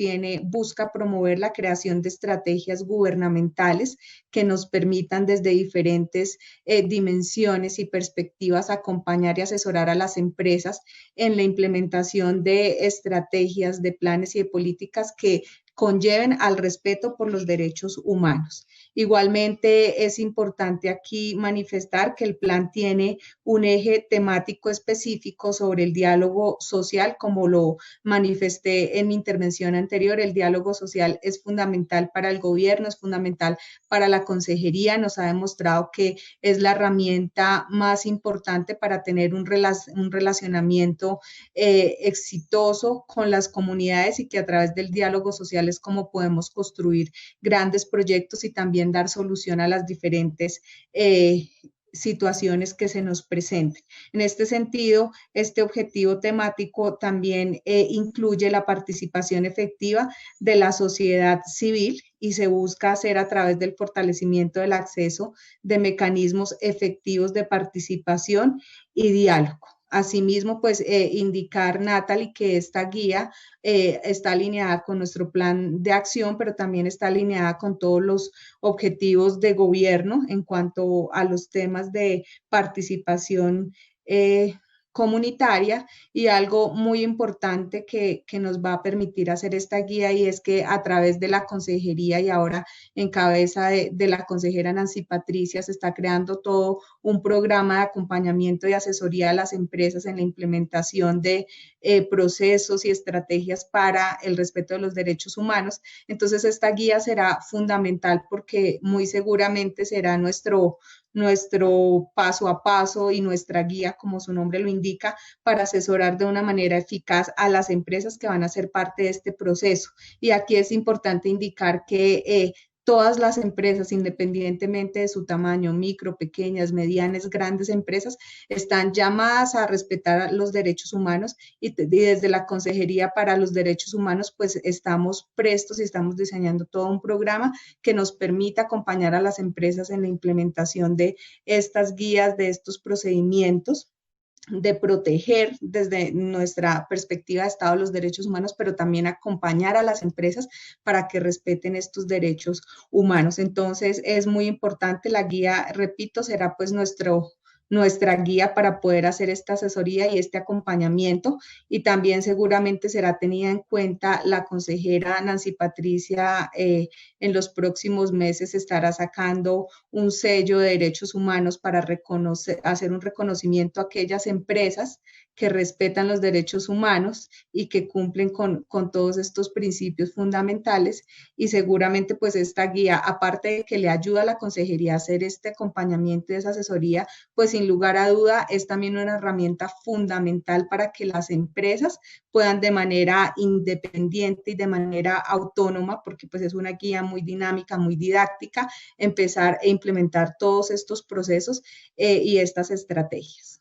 busca promover la creación de estrategias gubernamentales que nos permitan desde diferentes dimensiones y perspectivas acompañar y asesorar a las empresas en la implementación de estrategias, de planes y de políticas que conlleven al respeto por los derechos humanos. Igualmente es importante aquí manifestar que el plan tiene un eje temático específico sobre el diálogo social, como lo manifesté en mi intervención anterior. El diálogo social es fundamental para el gobierno, es fundamental para la consejería. Nos ha demostrado que es la herramienta más importante para tener un relacionamiento exitoso con las comunidades y que a través del diálogo social es como podemos construir grandes proyectos y también dar solución a las diferentes situaciones que se nos presenten. En este sentido, este objetivo temático también incluye la participación efectiva de la sociedad civil y se busca hacer a través del fortalecimiento del acceso de mecanismos efectivos de participación y diálogo. Asimismo, pues indicar, Natalie, que esta guía está alineada con nuestro plan de acción, pero también está alineada con todos los objetivos de gobierno en cuanto a los temas de participación comunitaria, y algo muy importante que nos va a permitir hacer esta guía, y es que a través de la consejería y ahora en cabeza de la consejera Nancy Patricia se está creando todo un programa de acompañamiento y asesoría a las empresas en la implementación de procesos y estrategias para el respeto de los derechos humanos. Entonces esta guía será fundamental porque muy seguramente será nuestro paso a paso y nuestra guía, como su nombre lo indica, para asesorar de una manera eficaz a las empresas que van a ser parte de este proceso. Y aquí es importante indicar que todas las empresas, independientemente de su tamaño, micro, pequeñas, medianas, grandes empresas, están llamadas a respetar los derechos humanos y desde la Consejería para los Derechos Humanos, pues estamos prestos y estamos diseñando todo un programa que nos permita acompañar a las empresas en la implementación de estas guías, de estos procedimientos, de proteger desde nuestra perspectiva de Estado los derechos humanos, pero también acompañar a las empresas para que respeten estos derechos humanos. Entonces es muy importante la guía, repito, será pues nuestra guía para poder hacer esta asesoría y este acompañamiento, y también seguramente será tenida en cuenta la consejera Nancy Patricia. En los próximos meses estará sacando un sello de derechos humanos para hacer un reconocimiento a aquellas empresas que respetan los derechos humanos y que cumplen con todos estos principios fundamentales. Y seguramente pues esta guía, aparte de que le ayuda a la consejería a hacer este acompañamiento y esa asesoría, pues sin lugar a duda es también una herramienta fundamental para que las empresas puedan de manera independiente y de manera autónoma, porque pues es una guía muy dinámica, muy didáctica, empezar e implementar todos estos procesos y estas estrategias.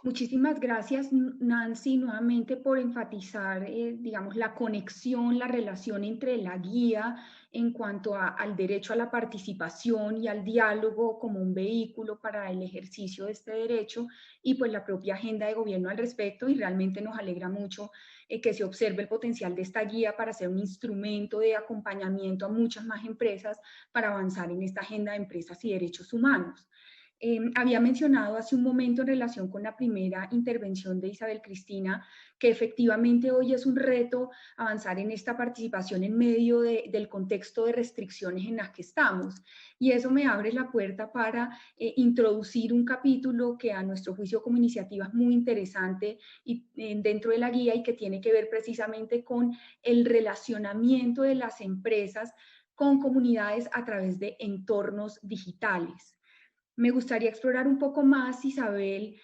Muchísimas gracias, Nancy, nuevamente por enfatizar, digamos, la conexión, la relación entre la guía en cuanto al derecho a la participación y al diálogo como un vehículo para el ejercicio de este derecho y pues la propia agenda de gobierno al respecto, y realmente nos alegra mucho que se observe el potencial de esta guía para ser un instrumento de acompañamiento a muchas más empresas para avanzar en esta agenda de empresas y derechos humanos. Había mencionado hace un momento en relación con la primera intervención de Isabel Cristina que efectivamente hoy es un reto avanzar en esta participación en medio del contexto de restricciones en las que estamos, y eso me abre la puerta para introducir un capítulo que a nuestro juicio como iniciativa es muy interesante y, dentro de la guía, y que tiene que ver precisamente con el relacionamiento de las empresas con comunidades a través de entornos digitales. Me gustaría explorar un poco más, Isabel,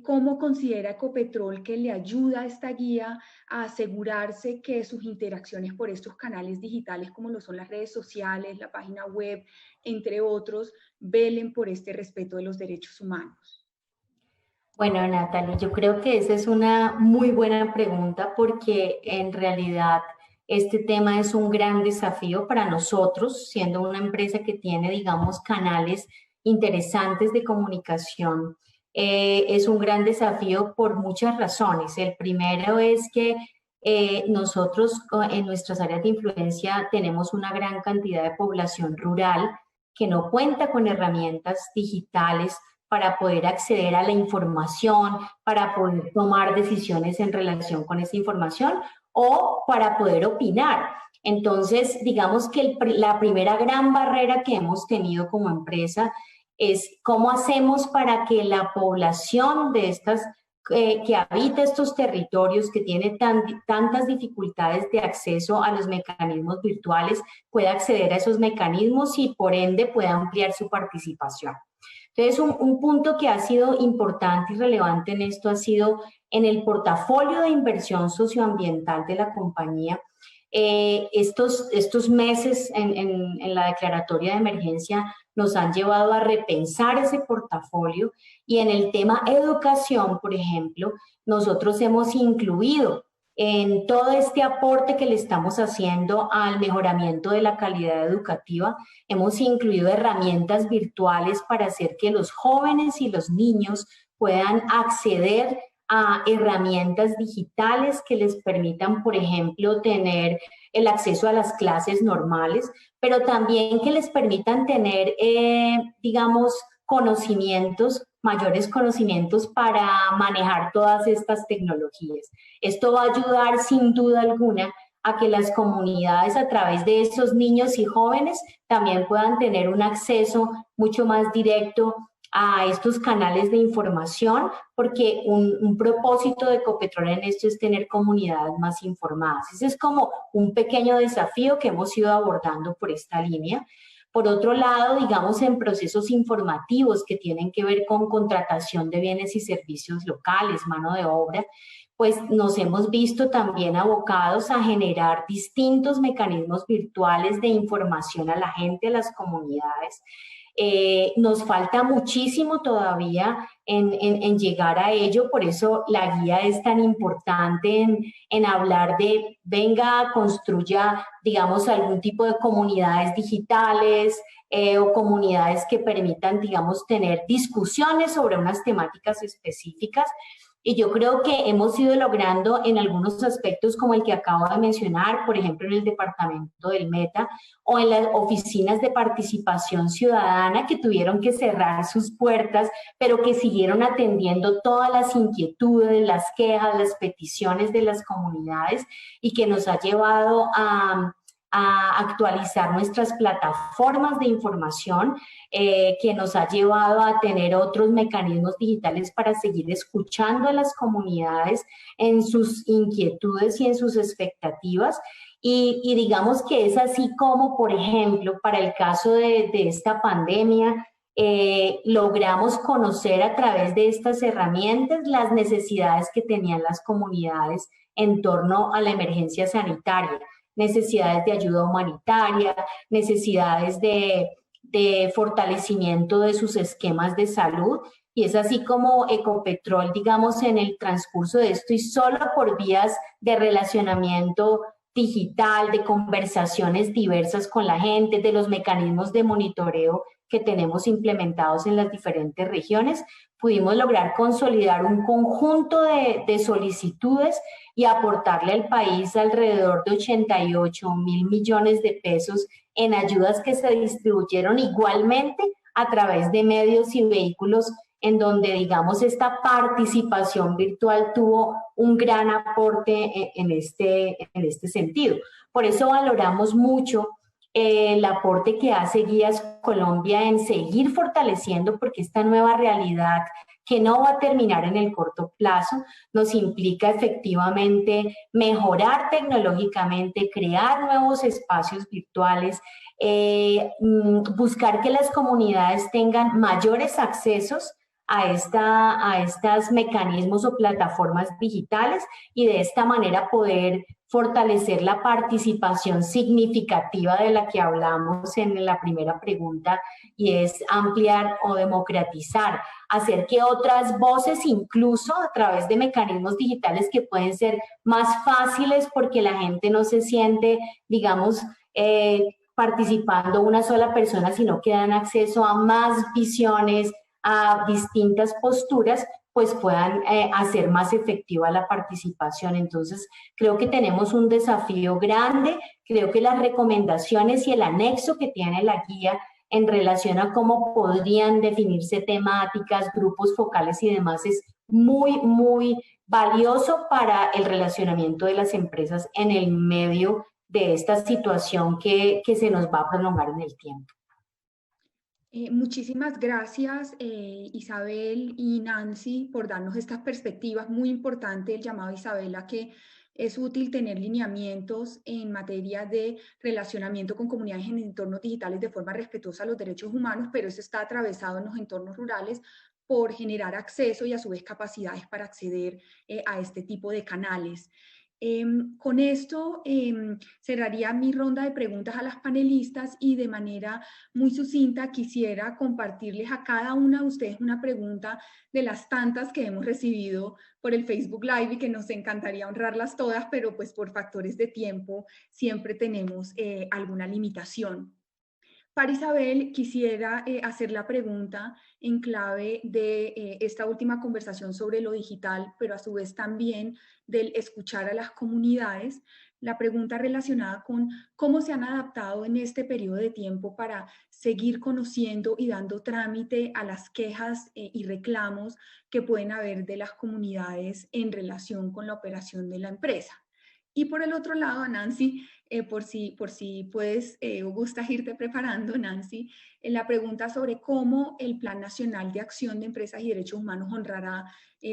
cómo considera Ecopetrol que le ayuda a esta guía a asegurarse que sus interacciones por estos canales digitales, como lo son las redes sociales, la página web, entre otros, velen por este respeto de los derechos humanos. Bueno, Natalie, yo creo que esa es una muy buena pregunta, porque en realidad este tema es un gran desafío para nosotros, siendo una empresa que tiene, digamos, canales interesantes de comunicación. Es un gran desafío por muchas razones. El primero es que nosotros en nuestras áreas de influencia tenemos una gran cantidad de población rural que no cuenta con herramientas digitales para poder acceder a la información, para poder tomar decisiones en relación con esa información o para poder opinar. Entonces, digamos que la primera gran barrera que hemos tenido como empresa es cómo hacemos para que la población de que habita estos territorios, que tiene tantas dificultades de acceso a los mecanismos virtuales, pueda acceder a esos mecanismos y por ende pueda ampliar su participación. Entonces, un punto que ha sido importante y relevante en esto ha sido en el portafolio de inversión socioambiental de la compañía. Estos meses en la declaratoria de emergencia nos han llevado a repensar ese portafolio, y en el tema educación, por ejemplo, nosotros hemos incluido en todo este aporte que le estamos haciendo al mejoramiento de la calidad educativa, hemos incluido herramientas virtuales para hacer que los jóvenes y los niños puedan acceder a herramientas digitales que les permitan, por ejemplo, tener el acceso a las clases normales, pero también que les permitan tener, digamos, mayores conocimientos para manejar todas estas tecnologías. Esto va a ayudar sin duda alguna a que las comunidades, a través de esos niños y jóvenes, también puedan tener un acceso mucho más directo a estos canales de información, porque un propósito de Ecopetrol en esto es tener comunidades más informadas. Ese es como un pequeño desafío que hemos ido abordando por esta línea. Por otro lado, digamos, en procesos informativos que tienen que ver con contratación de bienes y servicios locales, mano de obra, pues nos hemos visto también abocados a generar distintos mecanismos virtuales de información a la gente, a las comunidades. Nos falta muchísimo todavía en llegar a ello, por eso la guía es tan importante en hablar de, venga, construya, digamos, algún tipo de comunidades digitales o comunidades que permitan, digamos, tener discusiones sobre unas temáticas específicas. Y yo creo que hemos ido logrando en algunos aspectos como el que acabo de mencionar, por ejemplo, en el departamento del Meta o en las oficinas de participación ciudadana que tuvieron que cerrar sus puertas, pero que siguieron atendiendo todas las inquietudes, las quejas, las peticiones de las comunidades, y que nos ha llevado a a actualizar nuestras plataformas de información, que nos ha llevado a tener otros mecanismos digitales para seguir escuchando a las comunidades en sus inquietudes y en sus expectativas. Y digamos que es así como, por ejemplo, para el caso de esta pandemia, logramos conocer a través de estas herramientas las necesidades que tenían las comunidades en torno a la emergencia sanitaria, necesidades de ayuda humanitaria, necesidades de fortalecimiento de sus esquemas de salud, y es así como Ecopetrol, digamos, en el transcurso de esto y solo por vías de relacionamiento digital, de conversaciones diversas con la gente, de los mecanismos de monitoreo que tenemos implementados en las diferentes regiones, pudimos lograr consolidar un conjunto de solicitudes y aportarle al país alrededor de 88.000 millones de pesos en ayudas que se distribuyeron igualmente a través de medios y vehículos en donde, digamos, esta participación virtual tuvo un gran aporte en este sentido. Por eso valoramos mucho el aporte que hace Guías Colombia en seguir fortaleciendo, porque esta nueva realidad que no va a terminar en el corto plazo nos implica efectivamente mejorar tecnológicamente, crear nuevos espacios virtuales, buscar que las comunidades tengan mayores accesos a estos mecanismos o plataformas digitales y de esta manera poder fortalecer la participación significativa de la que hablamos en la primera pregunta, y es ampliar o democratizar, hacer que otras voces, incluso a través de mecanismos digitales que pueden ser más fáciles porque la gente no se siente, digamos, participando una sola persona, sino que dan acceso a más visiones, a distintas posturas, pues puedan hacer más efectiva la participación. Entonces, creo que tenemos un desafío grande. Creo que las recomendaciones y el anexo que tiene la guía en relación a cómo podrían definirse temáticas, grupos focales y demás es muy, muy valioso para el relacionamiento de las empresas en el medio de esta situación que se nos va a prolongar en el tiempo. Muchísimas gracias, Isabel y Nancy, por darnos estas perspectivas. Muy importante el llamado a Isabela, que es útil tener lineamientos en materia de relacionamiento con comunidades en entornos digitales de forma respetuosa a los derechos humanos, pero eso está atravesado en los entornos rurales por generar acceso y a su vez capacidades para acceder a este tipo de canales. Con esto cerraría mi ronda de preguntas a las panelistas y de manera muy sucinta quisiera compartirles a cada una de ustedes una pregunta de las tantas que hemos recibido por el Facebook Live y que nos encantaría honrarlas todas, pero pues por factores de tiempo siempre tenemos alguna limitación. Para Isabel, quisiera hacer la pregunta en clave de esta última conversación sobre lo digital, pero a su vez también del escuchar a las comunidades. La pregunta relacionada con cómo se han adaptado en este periodo de tiempo para seguir conociendo y dando trámite a las quejas y reclamos que pueden haber de las comunidades en relación con la operación de la empresa. Y por el otro lado, Nancy, por si puedes o gustas irte preparando, Nancy, la pregunta sobre cómo el Plan Nacional de Acción de Empresas y Derechos Humanos honrará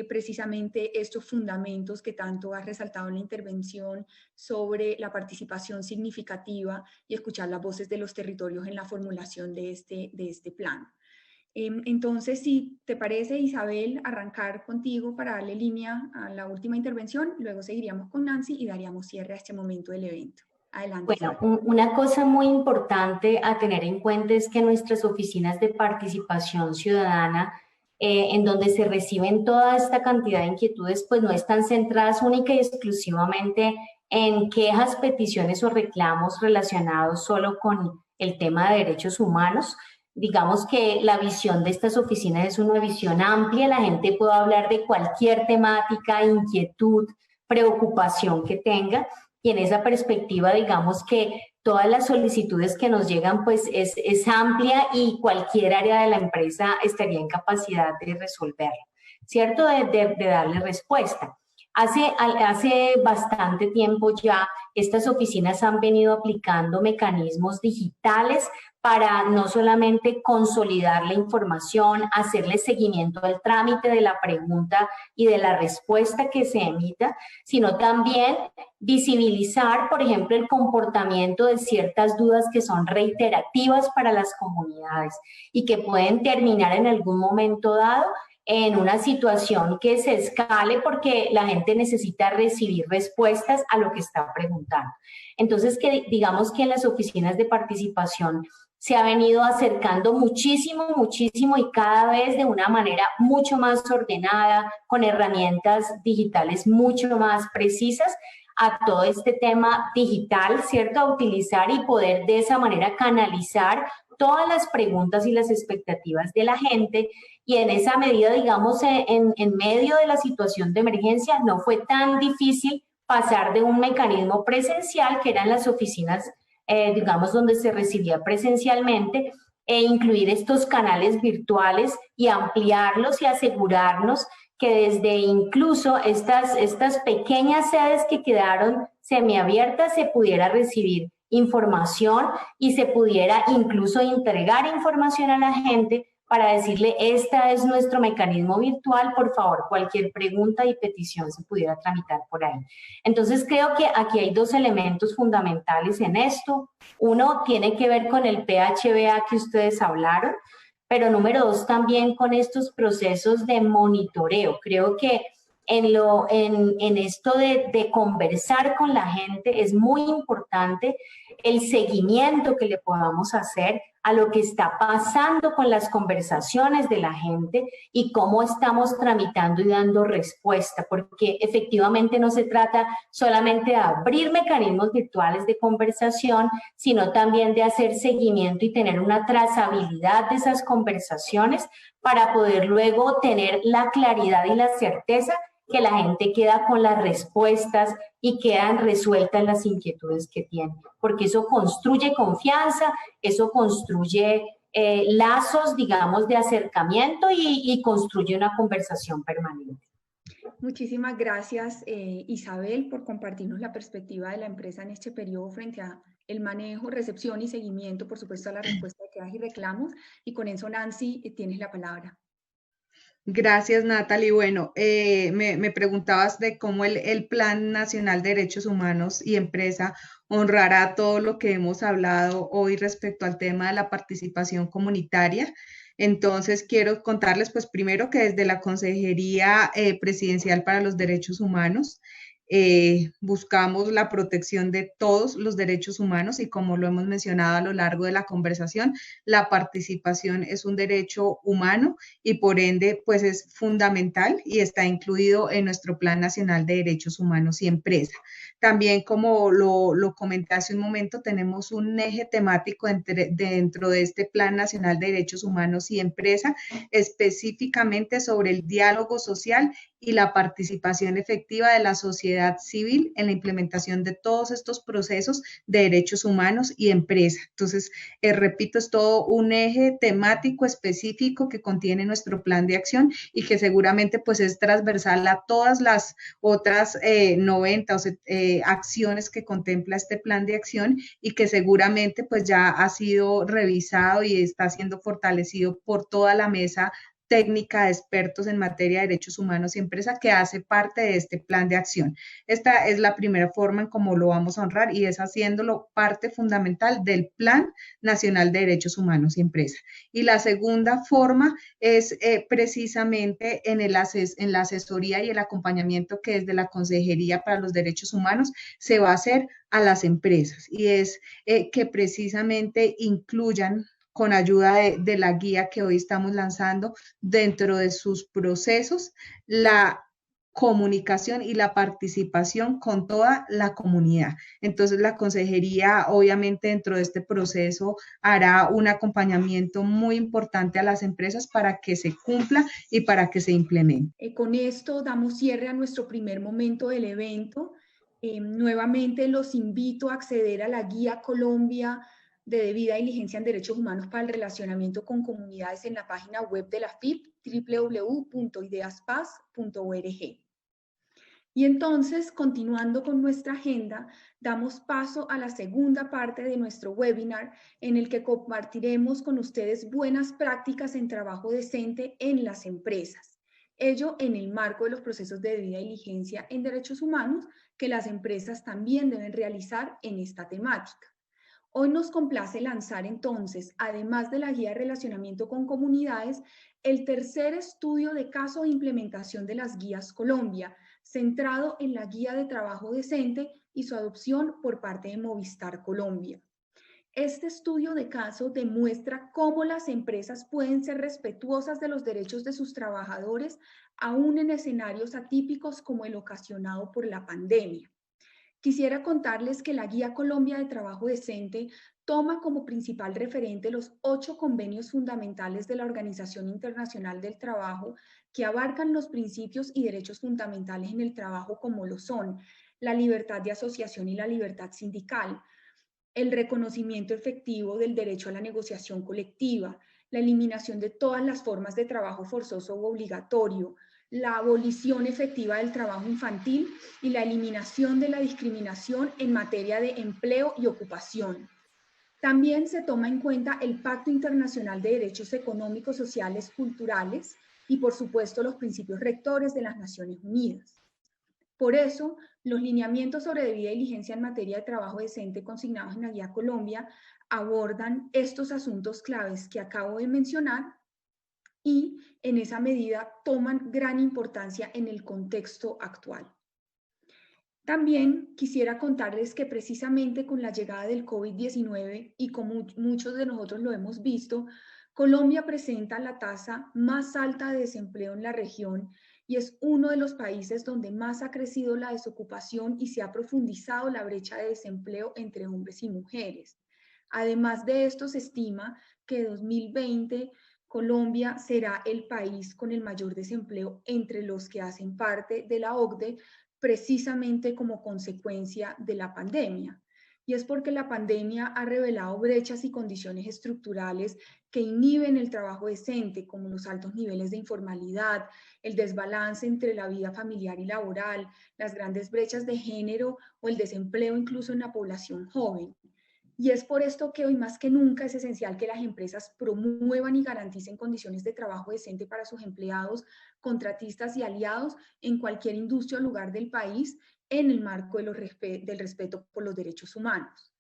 precisamente estos fundamentos que tanto has resaltado en la intervención sobre la participación significativa y escuchar las voces de los territorios en la formulación de este plan. Entonces, si te parece, Isabel, arrancar contigo para darle línea a la última intervención, luego seguiríamos con Nancy y daríamos cierre a este momento del evento. Adelante. Bueno, una cosa muy importante a tener en cuenta es que nuestras oficinas de participación ciudadana, en donde se reciben toda esta cantidad de inquietudes, pues no están centradas única y exclusivamente en quejas, peticiones o reclamos relacionados solo con el tema de derechos humanos. Digamos que la visión de estas oficinas es una visión amplia, la gente puede hablar de cualquier temática, inquietud, preocupación que tenga, y en esa perspectiva digamos que todas las solicitudes que nos llegan pues es amplia y cualquier área de la empresa estaría en capacidad de resolverla, ¿cierto? De darle respuesta. Hace bastante tiempo ya estas oficinas han venido aplicando mecanismos digitales para no solamente consolidar la información, hacerle seguimiento al trámite de la pregunta y de la respuesta que se emita, sino también visibilizar, por ejemplo, el comportamiento de ciertas dudas que son reiterativas para las comunidades y que pueden terminar en algún momento dado en una situación que se escale porque la gente necesita recibir respuestas a lo que está preguntando. Entonces, digamos que en las oficinas de participación se ha venido acercando muchísimo y cada vez de una manera mucho más ordenada, con herramientas digitales mucho más precisas a todo este tema digital, ¿cierto? A utilizar y poder de esa manera canalizar todas las preguntas y las expectativas de la gente. Y en esa medida, digamos, en medio de la situación de emergencia, no fue tan difícil pasar de un mecanismo presencial, que eran las oficinas, digamos, donde se recibía presencialmente, e incluir estos canales virtuales y ampliarlos y asegurarnos que desde incluso estas pequeñas sedes que quedaron semiabiertas se pudiera recibir información y se pudiera incluso entregar información a la gente para decirle, este es nuestro mecanismo virtual, por favor, cualquier pregunta y petición se pudiera tramitar por ahí. Entonces creo que aquí hay dos elementos fundamentales en esto. Uno tiene que ver con el PHBA que ustedes hablaron, pero número dos también con estos procesos de monitoreo. Creo que en esto de conversar con la gente es muy importante el seguimiento que le podamos hacer a lo que está pasando con las conversaciones de la gente y cómo estamos tramitando y dando respuesta, porque efectivamente no se trata solamente de abrir mecanismos virtuales de conversación, sino también de hacer seguimiento y tener una trazabilidad de esas conversaciones para poder luego tener la claridad y la certeza que la gente queda con las respuestas y quedan resueltas las inquietudes que tiene, porque eso construye confianza, eso construye lazos, digamos, de acercamiento y construye una conversación permanente. Muchísimas gracias, Isabel, por compartirnos la perspectiva de la empresa en este periodo frente a el manejo, recepción y seguimiento, por supuesto, a la respuesta de quejas y reclamos. Y con eso, Nancy, tienes la palabra. Gracias, Natalie. Bueno, me preguntabas de cómo el Plan Nacional de Derechos Humanos y Empresa honrará todo lo que hemos hablado hoy respecto al tema de la participación comunitaria. Entonces, quiero contarles, pues, primero que desde la Consejería Presidencial para los Derechos Humanos, buscamos la protección de todos los derechos humanos y como lo hemos mencionado a lo largo de la conversación, la participación es un derecho humano y por ende pues es fundamental y está incluido en nuestro Plan Nacional de Derechos Humanos y Empresa. También como lo comenté hace un momento, tenemos un eje temático dentro de este Plan Nacional de Derechos Humanos y Empresa específicamente sobre el diálogo social y la participación efectiva de la sociedad civil en la implementación de todos estos procesos de derechos humanos y empresa. Entonces, repito, es todo un eje temático específico que contiene nuestro plan de acción y que seguramente pues es transversal a todas las otras 90 acciones que contempla este plan de acción y que seguramente pues ya ha sido revisado y está siendo fortalecido por toda la mesa técnica de expertos en materia de derechos humanos y empresa que hace parte de este plan de acción. Esta es la primera forma en cómo lo vamos a honrar y es haciéndolo parte fundamental del Plan Nacional de Derechos Humanos y Empresa. Y la segunda forma es precisamente en la asesoría y el acompañamiento que desde la Consejería para los Derechos Humanos se va a hacer a las empresas y es que precisamente incluyan con ayuda de la guía que hoy estamos lanzando dentro de sus procesos, la comunicación y la participación con toda la comunidad. Entonces, la consejería, obviamente, dentro de este proceso hará un acompañamiento muy importante a las empresas para que se cumpla y para que se implemente. Con esto damos cierre a nuestro primer momento del evento. Nuevamente los invito a acceder a la Guía Colombia de debida diligencia en derechos humanos para el relacionamiento con comunidades en la página web de la FIP, www.ideaspaz.org. Y entonces, continuando con nuestra agenda, damos paso a la segunda parte de nuestro webinar en el que compartiremos con ustedes buenas prácticas en trabajo decente en las empresas. Ello en el marco de los procesos de debida diligencia en derechos humanos que las empresas también deben realizar en esta temática. Hoy nos complace lanzar entonces, además de la guía de relacionamiento con comunidades, el tercer estudio de caso de implementación de las guías Colombia, centrado en la guía de trabajo decente y su adopción por parte de Movistar Colombia. Este estudio de caso demuestra cómo las empresas pueden ser respetuosas de los derechos de sus trabajadores, aún en escenarios atípicos como el ocasionado por la pandemia. Quisiera contarles que la Guía Colombia de Trabajo Decente toma como principal referente los 8 convenios fundamentales de la Organización Internacional del Trabajo que abarcan los principios y derechos fundamentales en el trabajo como lo son la libertad de asociación y la libertad sindical, el reconocimiento efectivo del derecho a la negociación colectiva, la eliminación de todas las formas de trabajo forzoso u obligatorio, la abolición efectiva del trabajo infantil y la eliminación de la discriminación en materia de empleo y ocupación. También se toma en cuenta el Pacto Internacional de Derechos Económicos, Sociales, Culturales y, por supuesto, los principios rectores de las Naciones Unidas. Por eso, los lineamientos sobre debida diligencia en materia de trabajo decente consignados en la Guía Colombia abordan estos asuntos claves que acabo de mencionar y, en esa medida, toman gran importancia en el contexto actual. También quisiera contarles que precisamente con la llegada del COVID-19 y como muchos de nosotros lo hemos visto, Colombia presenta la tasa más alta de desempleo en la región y es uno de los países donde más ha crecido la desocupación y se ha profundizado la brecha de desempleo entre hombres y mujeres. Además de esto, se estima que 2020 Colombia será el país con el mayor desempleo entre los que hacen parte de la OCDE, precisamente como consecuencia de la pandemia. Y es porque la pandemia ha revelado brechas y condiciones estructurales que inhiben el trabajo decente, como los altos niveles de informalidad, el desbalance entre la vida familiar y laboral, las grandes brechas de género o el desempleo incluso en la población joven. Y es por esto que hoy más que nunca es esencial que las empresas promuevan y garanticen condiciones de trabajo decente para sus empleados, contratistas y aliados en cualquier industria o lugar del país en el marco de del respeto por los derechos humanos.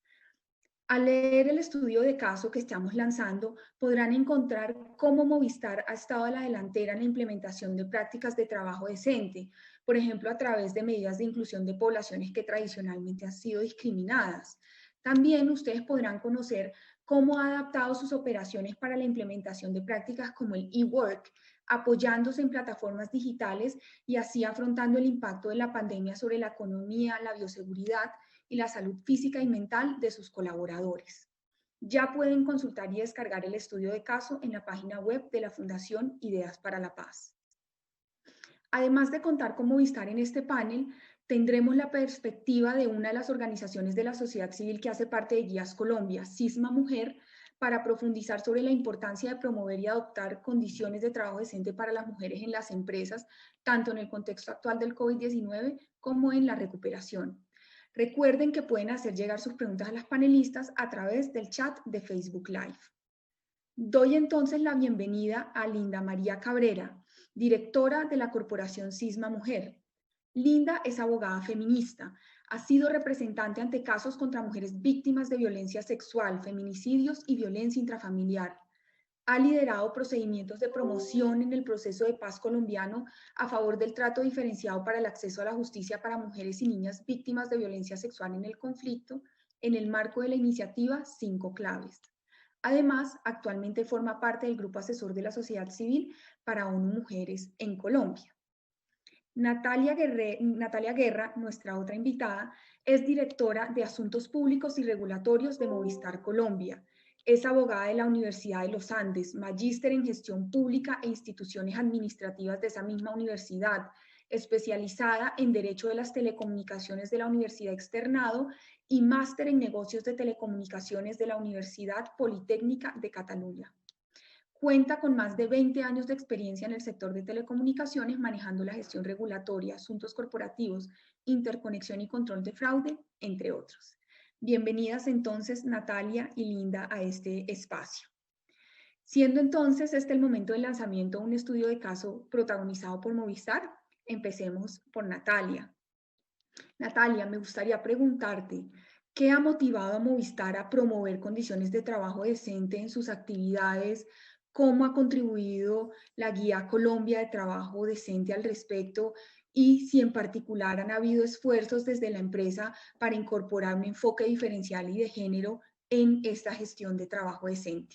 Al leer el estudio de caso que estamos lanzando, podrán encontrar cómo Movistar ha estado a la delantera en la implementación de prácticas de trabajo decente, por ejemplo, a través de medidas de inclusión de poblaciones que tradicionalmente han sido discriminadas. También ustedes podrán conocer cómo ha adaptado sus operaciones para la implementación de prácticas como el e-work, apoyándose en plataformas digitales y así afrontando el impacto de la pandemia sobre la economía, la bioseguridad y la salud física y mental de sus colaboradores. Ya pueden consultar y descargar el estudio de caso en la página web de la Fundación Ideas para la Paz. Además de contar con Movistar en este panel, tendremos la perspectiva de una de las organizaciones de la sociedad civil que hace parte de Guías Colombia, Cisma Mujer, para profundizar sobre la importancia de promover y adoptar condiciones de trabajo decente para las mujeres en las empresas, tanto en el contexto actual del COVID-19 como en la recuperación. Recuerden que pueden hacer llegar sus preguntas a las panelistas a través del chat de Facebook Live. Doy entonces la bienvenida a Linda María Cabrera, directora de la Corporación Cisma Mujer. Linda es abogada feminista, ha sido representante ante casos contra mujeres víctimas de violencia sexual, feminicidios y violencia intrafamiliar. Ha liderado procedimientos de promoción en el proceso de paz colombiano a favor del trato diferenciado para el acceso a la justicia para mujeres y niñas víctimas de violencia sexual en el conflicto, en el marco de la iniciativa 5 Claves. Además, actualmente forma parte del grupo asesor de la sociedad civil para ONU Mujeres en Colombia. Natalia Guerra, nuestra otra invitada, es directora de Asuntos Públicos y Regulatorios de Movistar Colombia. Es abogada de la Universidad de los Andes, magíster en Gestión Pública e Instituciones Administrativas de esa misma universidad, especializada en Derecho de las Telecomunicaciones de la Universidad Externado y máster en Negocios de Telecomunicaciones de la Universidad Politécnica de Cataluña. Cuenta con más de 20 años de experiencia en el sector de telecomunicaciones, manejando la gestión regulatoria, asuntos corporativos, interconexión y control de fraude, entre otros. Bienvenidas entonces Natalia y Linda a este espacio. Siendo entonces este el momento del lanzamiento de un estudio de caso protagonizado por Movistar, empecemos por Natalia. Natalia, me gustaría preguntarte, ¿qué ha motivado a Movistar a promover condiciones de trabajo decente en sus actividades? ¿Cómo ha contribuido la Guía Colombia de Trabajo Decente al respecto? Y si en particular han habido esfuerzos desde la empresa para incorporar un enfoque diferencial y de género en esta gestión de trabajo decente.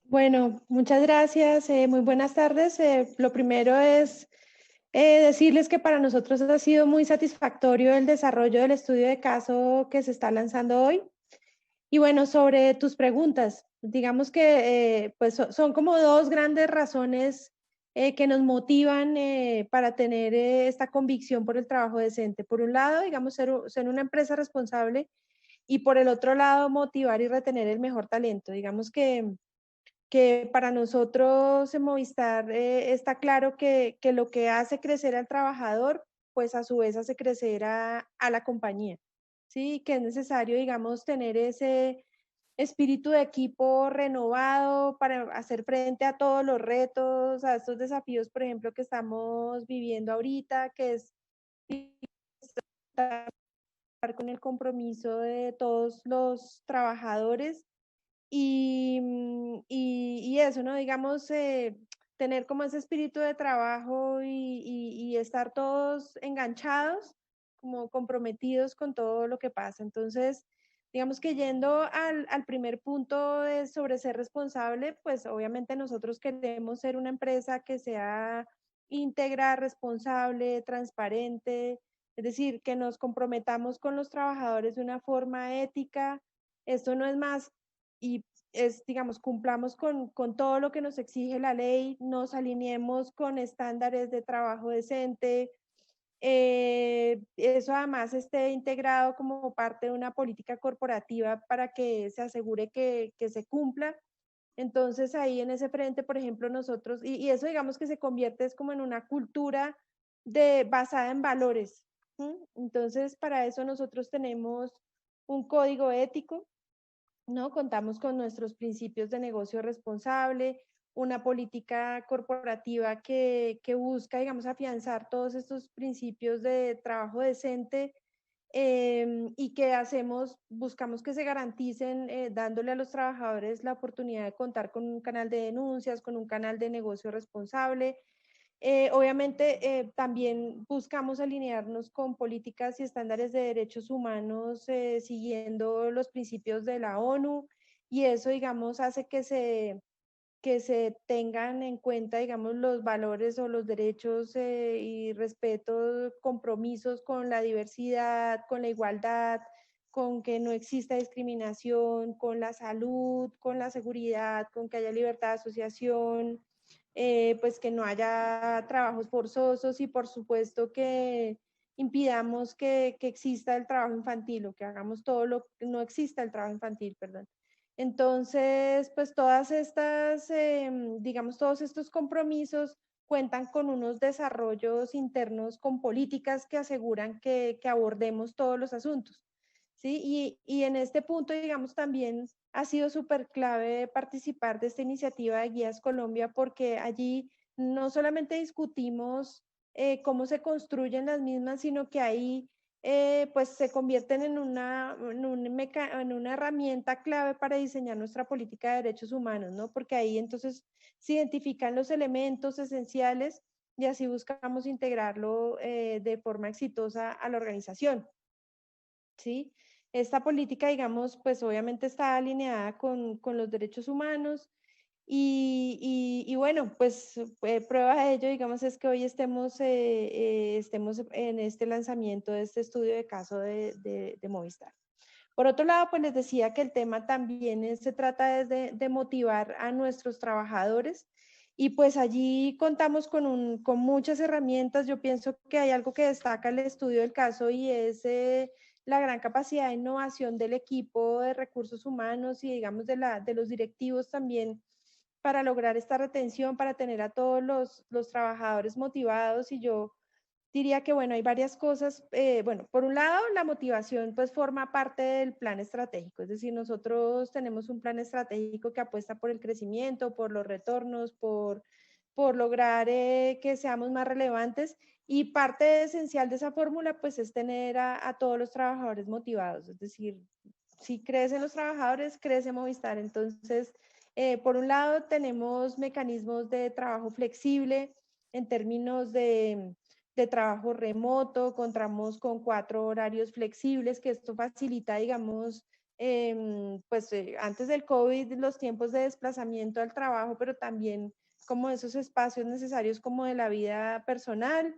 Bueno, muchas gracias. Muy buenas tardes. Lo primero es decirles que para nosotros ha sido muy satisfactorio el desarrollo del estudio de caso que se está lanzando hoy. Y bueno, sobre tus preguntas, digamos que pues son como dos grandes razones que nos motivan para tener esta convicción por el trabajo decente. Por un lado, digamos, ser una empresa responsable, y por el otro lado, motivar y retener el mejor talento. Digamos que para nosotros en Movistar está claro que lo que hace crecer al trabajador, pues a su vez hace crecer a la compañía, ¿sí? Que es necesario, digamos, tener ese espíritu de equipo renovado para hacer frente a todos los retos, a estos desafíos, por ejemplo, que estamos viviendo ahorita, que es estar con el compromiso de todos los trabajadores. Y eso, ¿no? Digamos, tener como ese espíritu de trabajo y estar todos enganchados, como comprometidos con todo lo que pasa. Entonces, digamos que yendo al primer punto sobre ser responsable, pues obviamente nosotros queremos ser una empresa que sea íntegra, responsable, transparente, es decir, que nos comprometamos con los trabajadores de una forma ética. Esto no es más y es, digamos, cumplamos con todo lo que nos exige la ley, nos alineemos con estándares de trabajo decente, eso además esté integrado como parte de una política corporativa para que se asegure que se cumpla. Entonces ahí en ese frente, por ejemplo, nosotros, y eso digamos que se convierte es como en una cultura basada en valores. ¿Sí? Entonces para eso nosotros tenemos un código ético, ¿no? Contamos con nuestros principios de negocio responsable, una política corporativa que busca, digamos, afianzar todos estos principios de trabajo decente y que buscamos que se garanticen dándole a los trabajadores la oportunidad de contar con un canal de denuncias, con un canal de negocio responsable. Obviamente también buscamos alinearnos con políticas y estándares de derechos humanos siguiendo los principios de la ONU, y eso, digamos, hace que se tengan en cuenta, digamos, los valores o los derechos y respeto, compromisos con la diversidad, con la igualdad, con que no exista discriminación, con la salud, con la seguridad, con que haya libertad de asociación, pues que no haya trabajos forzosos y por supuesto que impidamos que exista el trabajo infantil o que hagamos todo lo que no exista el trabajo infantil, perdón. Entonces, pues todas estas, digamos, todos estos compromisos cuentan con unos desarrollos internos con políticas que aseguran que abordemos todos los asuntos, ¿sí? Y en este punto, digamos, también ha sido súper clave participar de esta iniciativa de Guías Colombia, porque allí no solamente discutimos cómo se construyen las mismas, sino que ahí pues se convierten en una herramienta clave para diseñar nuestra política de derechos humanos, ¿no? Porque ahí entonces se identifican los elementos esenciales y así buscamos integrarlo de forma exitosa a la organización, ¿sí? Esta política, digamos, pues obviamente está alineada con los derechos humanos y bueno, pues prueba de ello, digamos, es que hoy estemos en este lanzamiento de este estudio de caso de Movistar. Por otro lado, pues les decía que el tema también se trata de motivar a nuestros trabajadores y pues allí contamos con muchas herramientas. Yo pienso que hay algo que destaca el estudio del caso y es la gran capacidad de innovación del equipo de recursos humanos y digamos de los directivos también para lograr esta retención, para tener a todos los trabajadores motivados. Y yo diría que, bueno, hay varias cosas. Bueno, por un lado, la motivación pues forma parte del plan estratégico, es decir, nosotros tenemos un plan estratégico que apuesta por el crecimiento, por los retornos, por lograr que seamos más relevantes, y parte esencial de esa fórmula pues es tener a todos los trabajadores motivados, es decir, si crecen los trabajadores, crece Movistar. Entonces, por un lado tenemos mecanismos de trabajo flexible en términos de trabajo remoto, contamos con 4 horarios flexibles, que esto facilita, digamos, antes del COVID, los tiempos de desplazamiento al trabajo, pero también como esos espacios necesarios como de la vida personal.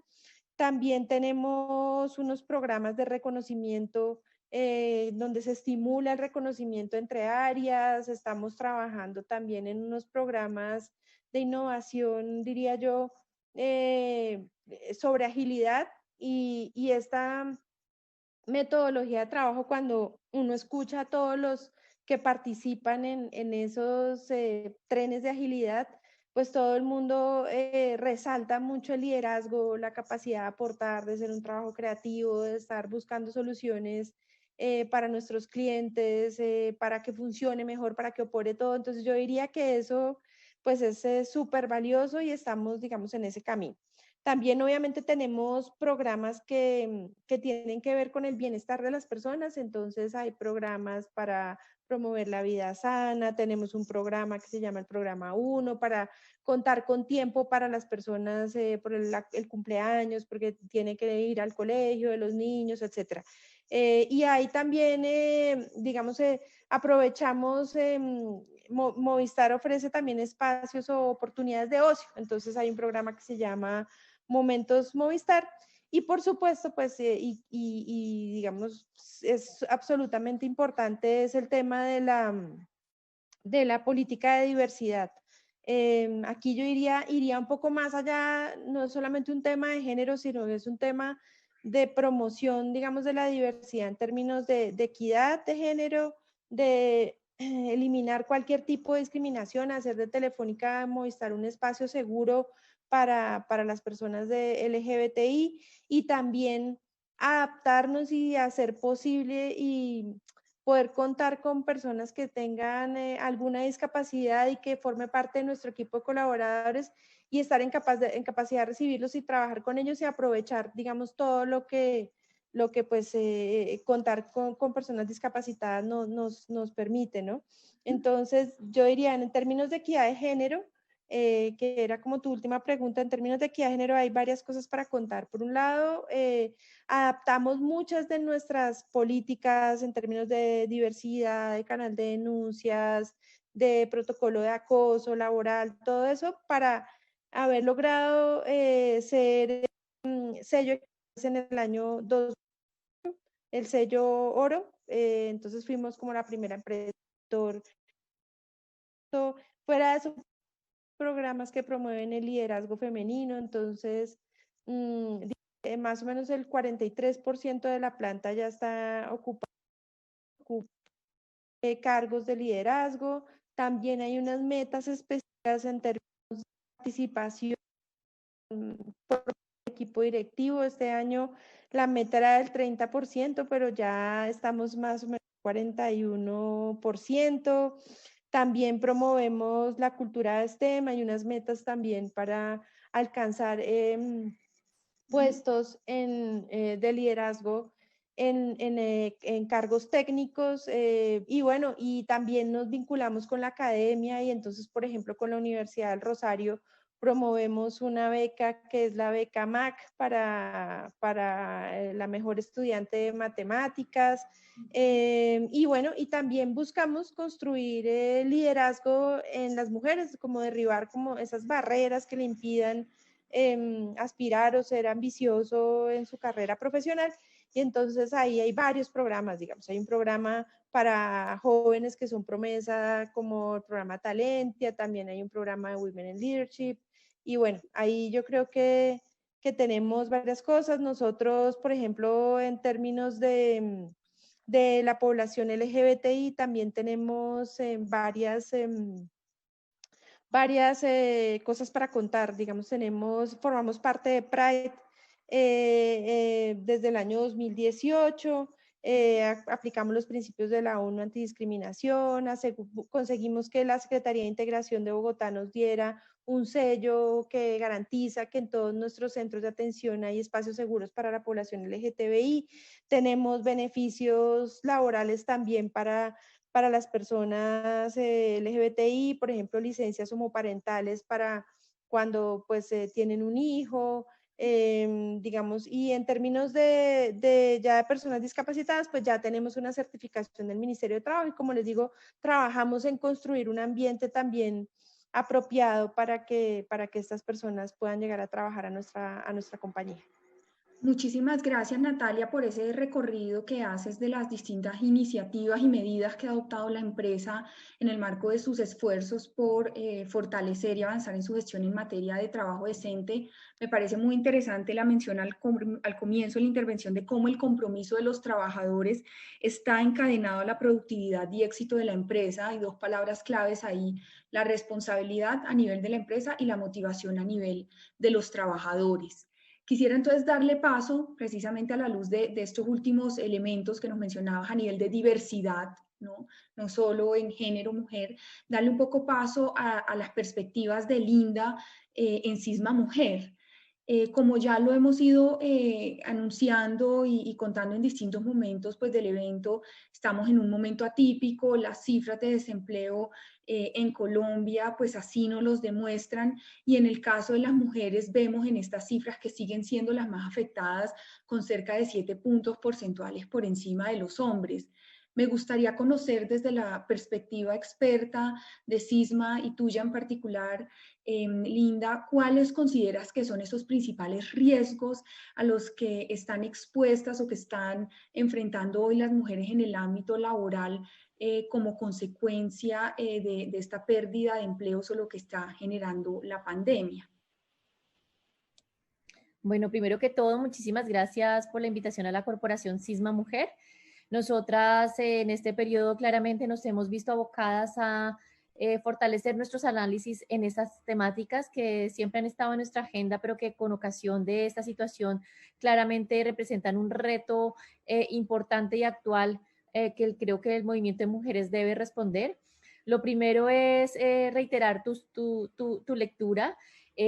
También tenemos unos programas de reconocimiento donde se estimula el reconocimiento entre áreas. Estamos trabajando también en unos programas de innovación, diría yo, sobre agilidad, y esta metodología de trabajo, cuando uno escucha a todos los que participan en esos trenes de agilidad, pues todo el mundo resalta mucho el liderazgo, la capacidad de aportar, de ser un trabajo creativo, de estar buscando soluciones para nuestros clientes, para que funcione mejor, para que opere todo. Entonces yo diría que eso pues es súper valioso y estamos, digamos, en ese camino. También obviamente tenemos programas que tienen que ver con el bienestar de las personas, entonces hay programas para promover la vida sana, tenemos un programa que se llama el programa 1 para contar con tiempo para las personas por el cumpleaños, porque tienen que ir al colegio de los niños, etc. Y ahí también, digamos, aprovechamos, Movistar ofrece también espacios o oportunidades de ocio, entonces hay un programa que se llama Momentos Movistar, y por supuesto, pues, y digamos, es absolutamente importante, es el tema de la política de diversidad. Aquí yo iría un poco más allá, no es solamente un tema de género, sino que es un tema de promoción, digamos, de la diversidad en términos de equidad de género, de eliminar cualquier tipo de discriminación, hacer de Telefónica Movistar un espacio seguro para las personas de LGBTI, y también adaptarnos y hacer posible y poder contar con personas que tengan alguna discapacidad y que forme parte de nuestro equipo de colaboradores, y estar en capacidad de recibirlos y trabajar con ellos y aprovechar, digamos, todo lo que pues contar con personas discapacitadas nos permite, ¿no? Entonces, yo diría, en términos de equidad de género, que era como tu última pregunta, en términos de equidad de género hay varias cosas para contar. Por un lado, adaptamos muchas de nuestras políticas en términos de diversidad, de canal de denuncias, de protocolo de acoso laboral, todo eso para haber logrado ser sello en el año 2000, el sello oro. Entonces fuimos como la primera empresa. Fuera de eso, programas que promueven el liderazgo femenino, entonces más o menos el 43% de la planta ya está ocupando cargos de liderazgo. También hay unas metas específicas en términos de participación por el equipo directivo. Este año la meta era del 30%, pero ya estamos más o menos 41%. También promovemos la cultura de STEM, hay unas metas también para alcanzar puestos de liderazgo en cargos técnicos, y bueno, y también nos vinculamos con la academia, y entonces, por ejemplo, con la Universidad del Rosario promovemos una beca que es la beca MAC para la mejor estudiante de matemáticas, y bueno, y también buscamos construir liderazgo en las mujeres, como derribar como esas barreras que le impidan aspirar o ser ambicioso en su carrera profesional. Y entonces ahí hay varios programas, digamos, hay un programa para jóvenes que son promesa, como el programa Talentia, también hay un programa de Women in Leadership, y bueno, ahí yo creo que tenemos varias cosas. Nosotros, por ejemplo, en términos de la población LGBTI, también tenemos varias varias cosas para contar. Digamos, formamos parte de Pride desde el año 2018. Aplicamos los principios de la ONU antidiscriminación, conseguimos que la Secretaría de Integración de Bogotá nos diera un sello que garantiza que en todos nuestros centros de atención hay espacios seguros para la población LGTBI. Tenemos beneficios laborales también para las personas LGBTI, por ejemplo, licencias homoparentales para cuando pues tienen un hijo, digamos, y en términos ya de personas discapacitadas, pues ya tenemos una certificación del Ministerio de Trabajo y como les digo, trabajamos en construir un ambiente también apropiado para que estas personas puedan llegar a trabajar a nuestra compañía. Muchísimas gracias, Natalia, por ese recorrido que haces de las distintas iniciativas y medidas que ha adoptado la empresa en el marco de sus esfuerzos por fortalecer y avanzar en su gestión en materia de trabajo decente. Me parece muy interesante la mención al comienzo de la intervención de cómo el compromiso de los trabajadores está encadenado a la productividad y éxito de la empresa. Hay dos palabras claves ahí: la responsabilidad a nivel de la empresa y la motivación a nivel de los trabajadores. Quisiera entonces darle paso precisamente a la luz de estos últimos elementos que nos mencionabas a nivel de diversidad, ¿no? No solo en género, mujer, darle un poco paso a las perspectivas de Linda en Cisma Mujer. Como ya lo hemos ido anunciando y contando en distintos momentos pues, del evento, estamos en un momento atípico, las cifras de desempleo en Colombia pues así nos los demuestran y en el caso de las mujeres vemos en estas cifras que siguen siendo las más afectadas con cerca de 7 puntos porcentuales por encima de los hombres. Me gustaría conocer desde la perspectiva experta de Cisma y tuya en particular, Linda, ¿cuáles consideras que son esos principales riesgos a los que están expuestas o que están enfrentando hoy las mujeres en el ámbito laboral como consecuencia de esta pérdida de empleos o lo que está generando la pandemia? Bueno, primero que todo, muchísimas gracias por la invitación a la Corporación Cisma Mujer. Nosotras en este periodo claramente nos hemos visto abocadas a fortalecer nuestros análisis en estas temáticas que siempre han estado en nuestra agenda, pero que con ocasión de esta situación claramente representan un reto importante y actual que creo que el movimiento de mujeres debe responder. Lo primero es reiterar tu lectura.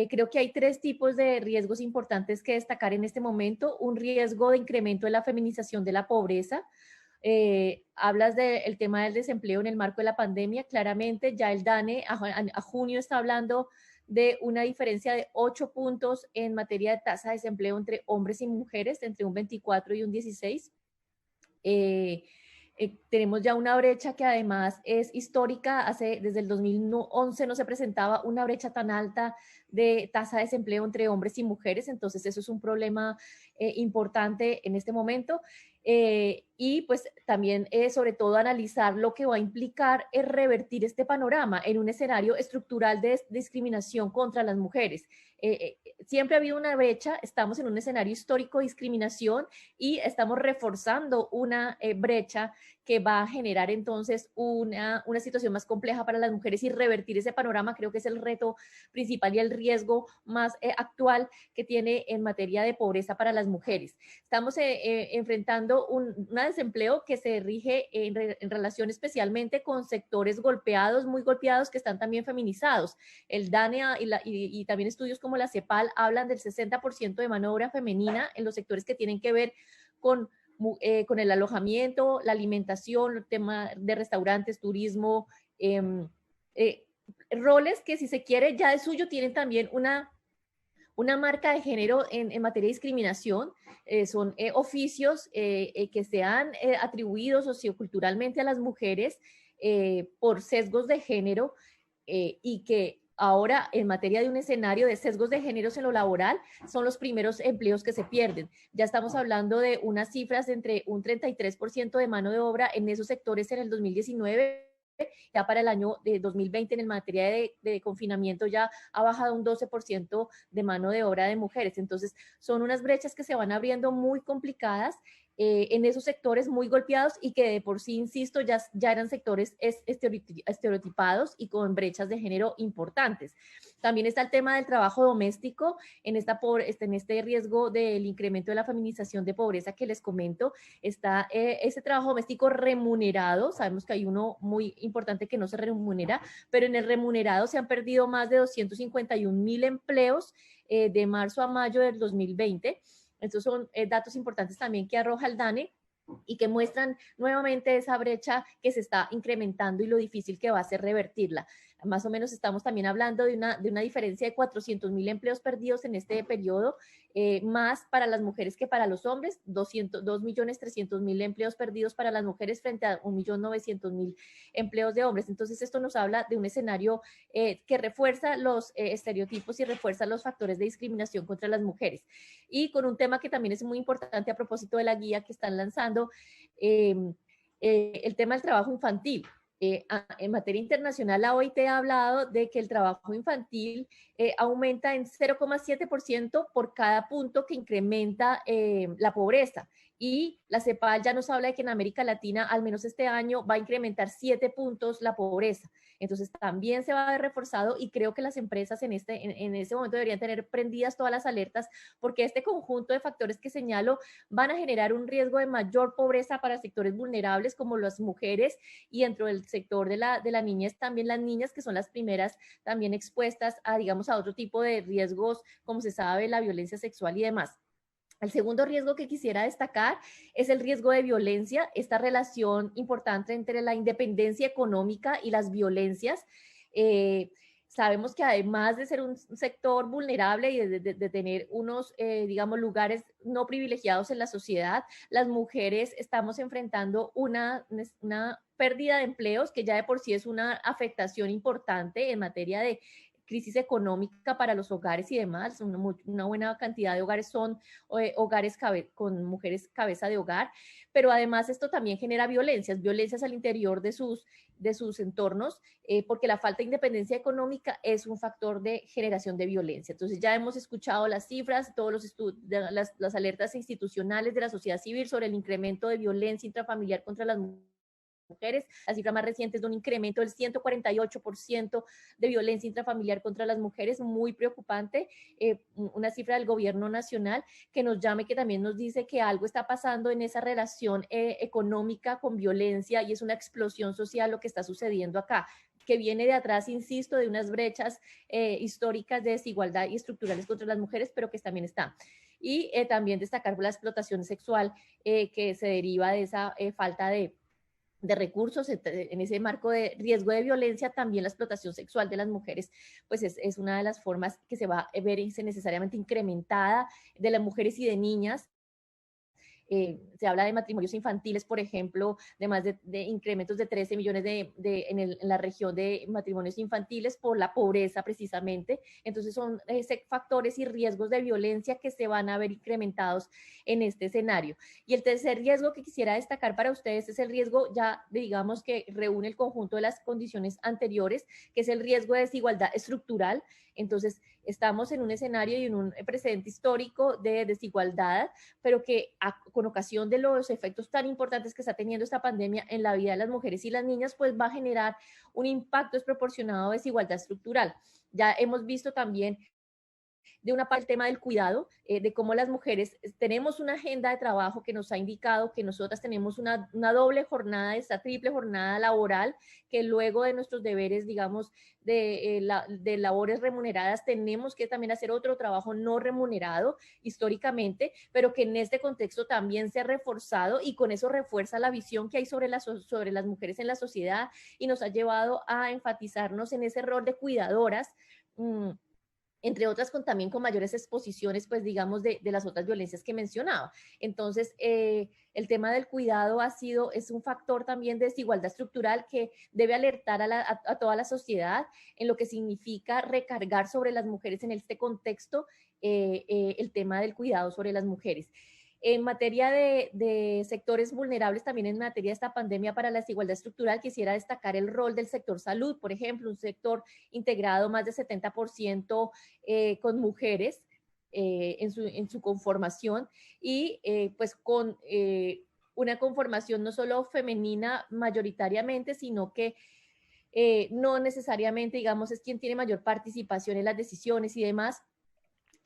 Creo que hay 3 tipos de riesgos importantes que destacar en este momento. Un riesgo de incremento de la feminización de la pobreza. Hablas del tema del desempleo en el marco de la pandemia. Claramente ya el DANE a junio está hablando de una diferencia de 8 puntos en materia de tasa de desempleo entre hombres y mujeres, entre un 24 y un 16. Tenemos ya una brecha que además es histórica. Desde el 2011 no se presentaba una brecha tan alta de tasa de desempleo entre hombres y mujeres, entonces eso es un problema importante en este momento. Y pues también sobre todo analizar lo que va a implicar revertir este panorama en un escenario estructural de discriminación contra las mujeres. Siempre ha habido una brecha, estamos en un escenario histórico de discriminación y estamos reforzando una brecha que va a generar entonces una situación más compleja para las mujeres, y revertir ese panorama creo que es el reto principal y el riesgo más actual que tiene en materia de pobreza para las mujeres. Estamos enfrentando un desempleo que se rige en relación especialmente con sectores golpeados, muy golpeados, que están también feminizados. El DANE y también estudios como la CEPAL hablan del 60% de mano de obra femenina en los sectores que tienen que ver con el alojamiento, la alimentación, el tema de restaurantes, turismo, roles que, si se quiere, ya de suyo tienen también una marca de género en materia de discriminación. Son oficios que se han atribuido socioculturalmente a las mujeres por sesgos de género y que ahora, en materia de un escenario de sesgos de géneros en lo laboral, son los primeros empleos que se pierden. Ya estamos hablando de unas cifras de entre un 33% de mano de obra en esos sectores en el 2019. Ya para el año de 2020 en materia de confinamiento ya ha bajado un 12% de mano de obra de mujeres. Entonces son unas brechas que se van abriendo muy complicadas en esos sectores muy golpeados y que de por sí, insisto, ya eran sectores estereotipados y con brechas de género importantes. También está el tema del trabajo doméstico, en este riesgo del incremento de la feminización de pobreza que les comento. Está ese trabajo doméstico remunerado, sabemos que hay uno muy importante que no se remunera, pero en el remunerado se han perdido más de 251.000 empleos de marzo a mayo del 2020. Estos son datos importantes también que arroja el DANE y que muestran nuevamente esa brecha que se está incrementando y lo difícil que va a ser revertirla. Más o menos estamos también hablando de una diferencia de 400.000 empleos perdidos en este periodo, más para las mujeres que para los hombres, 2.300.000 empleos perdidos para las mujeres frente a 1.900.000 empleos de hombres. Entonces esto nos habla de un escenario que refuerza los estereotipos y refuerza los factores de discriminación contra las mujeres. Y con un tema que también es muy importante a propósito de la guía que están lanzando, el tema del trabajo infantil. En materia internacional, la OIT ha hablado de que el trabajo infantil aumenta en 0,7% por cada punto que incrementa la pobreza. Y la CEPAL ya nos habla de que en América Latina, al menos este año, va a incrementar 7 puntos la pobreza. Entonces también se va a ver reforzado y creo que las empresas en ese momento deberían tener prendidas todas las alertas porque este conjunto de factores que señalo van a generar un riesgo de mayor pobreza para sectores vulnerables como las mujeres y dentro del sector de la niñez también las niñas que son las primeras también expuestas a, digamos, a otro tipo de riesgos, como se sabe, la violencia sexual y demás. El segundo riesgo que quisiera destacar es el riesgo de violencia, esta relación importante entre la independencia económica y las violencias. Sabemos que además de ser un sector vulnerable y de tener unos, digamos, lugares no privilegiados en la sociedad, las mujeres estamos enfrentando una pérdida de empleos que ya de por sí es una afectación importante en materia de crisis económica para los hogares y demás. Una buena cantidad de hogares son hogares con mujeres cabeza de hogar, pero además esto también genera violencias al interior de sus entornos, porque la falta de independencia económica es un factor de generación de violencia. Entonces ya hemos escuchado las cifras, todos las alertas institucionales de la sociedad civil sobre el incremento de violencia intrafamiliar contra las mujeres. La cifra más reciente es de un incremento del 148% de violencia intrafamiliar contra las mujeres, muy preocupante, una cifra del gobierno nacional que nos llama y que también nos dice que algo está pasando en esa relación económica con violencia y es una explosión social lo que está sucediendo acá, que viene de atrás, insisto, de unas brechas históricas de desigualdad y estructurales contra las mujeres, pero que también está. Y también destacar la explotación sexual que se deriva de esa falta de recursos, en ese marco de riesgo de violencia, también la explotación sexual de las mujeres, pues es una de las formas que se va a ver necesariamente incrementada de las mujeres y de niñas. Se habla de matrimonios infantiles, por ejemplo, de más de incrementos de 13 millones en la región de matrimonios infantiles por la pobreza precisamente. Entonces son factores y riesgos de violencia que se van a ver incrementados en este escenario. Y el tercer riesgo que quisiera destacar para ustedes es el riesgo ya, digamos, que reúne el conjunto de las condiciones anteriores, que es el riesgo de desigualdad estructural. Entonces, estamos en un escenario y en un precedente histórico de desigualdad, pero que con ocasión de los efectos tan importantes que está teniendo esta pandemia en la vida de las mujeres y las niñas, pues va a generar un impacto desproporcionado de desigualdad estructural. Ya hemos visto también de una parte el tema del cuidado, de cómo las mujeres tenemos una agenda de trabajo que nos ha indicado que nosotras tenemos una doble jornada, esta triple jornada laboral, que luego de nuestros deberes, digamos, de labores remuneradas, tenemos que también hacer otro trabajo no remunerado históricamente, pero que en este contexto también se ha reforzado y con eso refuerza la visión que hay sobre las mujeres en la sociedad y nos ha llevado a enfatizarnos en ese rol de cuidadoras, entre otras también con mayores exposiciones, pues digamos, de las otras violencias que mencionaba. Entonces, el tema del cuidado es un factor también de desigualdad estructural que debe alertar a toda la sociedad en lo que significa recargar sobre las mujeres en este contexto el tema del cuidado sobre las mujeres. En materia de sectores vulnerables, también en materia de esta pandemia para la desigualdad estructural, quisiera destacar el rol del sector salud, por ejemplo, un sector integrado más de 70% con mujeres, en su conformación y pues con una conformación no solo femenina mayoritariamente, sino que no necesariamente, digamos, es quien tiene mayor participación en las decisiones y demás,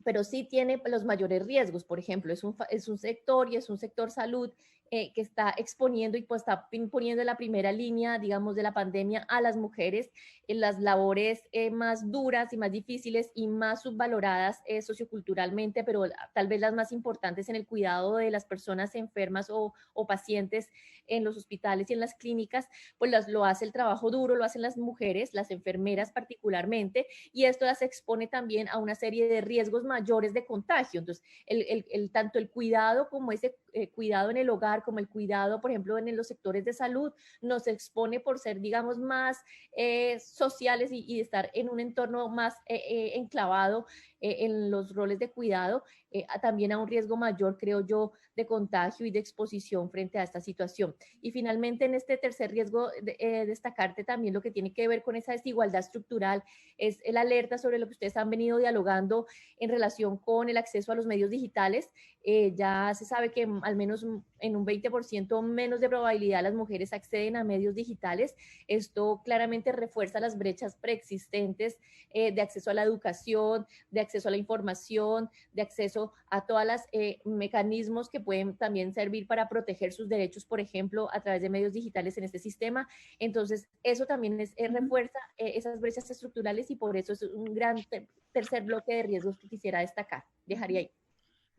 pero sí tiene los mayores riesgos. Por ejemplo, es un sector y es un sector salud que está exponiendo y pues está poniendo en la primera línea, digamos, de la pandemia a las mujeres en las labores más duras y más difíciles y más subvaloradas socioculturalmente, pero tal vez las más importantes en el cuidado de las personas enfermas o pacientes en los hospitales y en las clínicas, pues lo hace el trabajo duro, lo hacen las mujeres, las enfermeras particularmente, y esto las expone también a una serie de riesgos mayores de contagio. Entonces, tanto el cuidado como ese cuidado en el hogar, como el cuidado, por ejemplo, en los sectores de salud, nos expone por ser, digamos, más sociales y estar en un entorno más enclavado en los roles de cuidado, también a un riesgo mayor, creo yo, de contagio y de exposición frente a esta situación. Y finalmente, en este tercer riesgo, destacarte también lo que tiene que ver con esa desigualdad estructural, es el alerta sobre lo que ustedes han venido dialogando en relación con el acceso a los medios digitales. Ya se sabe que al menos en un 20% menos de probabilidad las mujeres acceden a medios digitales. Esto claramente refuerza las brechas preexistentes de acceso a la educación, de acceso a la información, de acceso a todos los mecanismos que pueden también servir para proteger sus derechos, por ejemplo, a través de medios digitales en este sistema. Entonces, eso también refuerza esas brechas estructurales y por eso es un gran tercer bloque de riesgos que quisiera destacar. Dejaría ahí.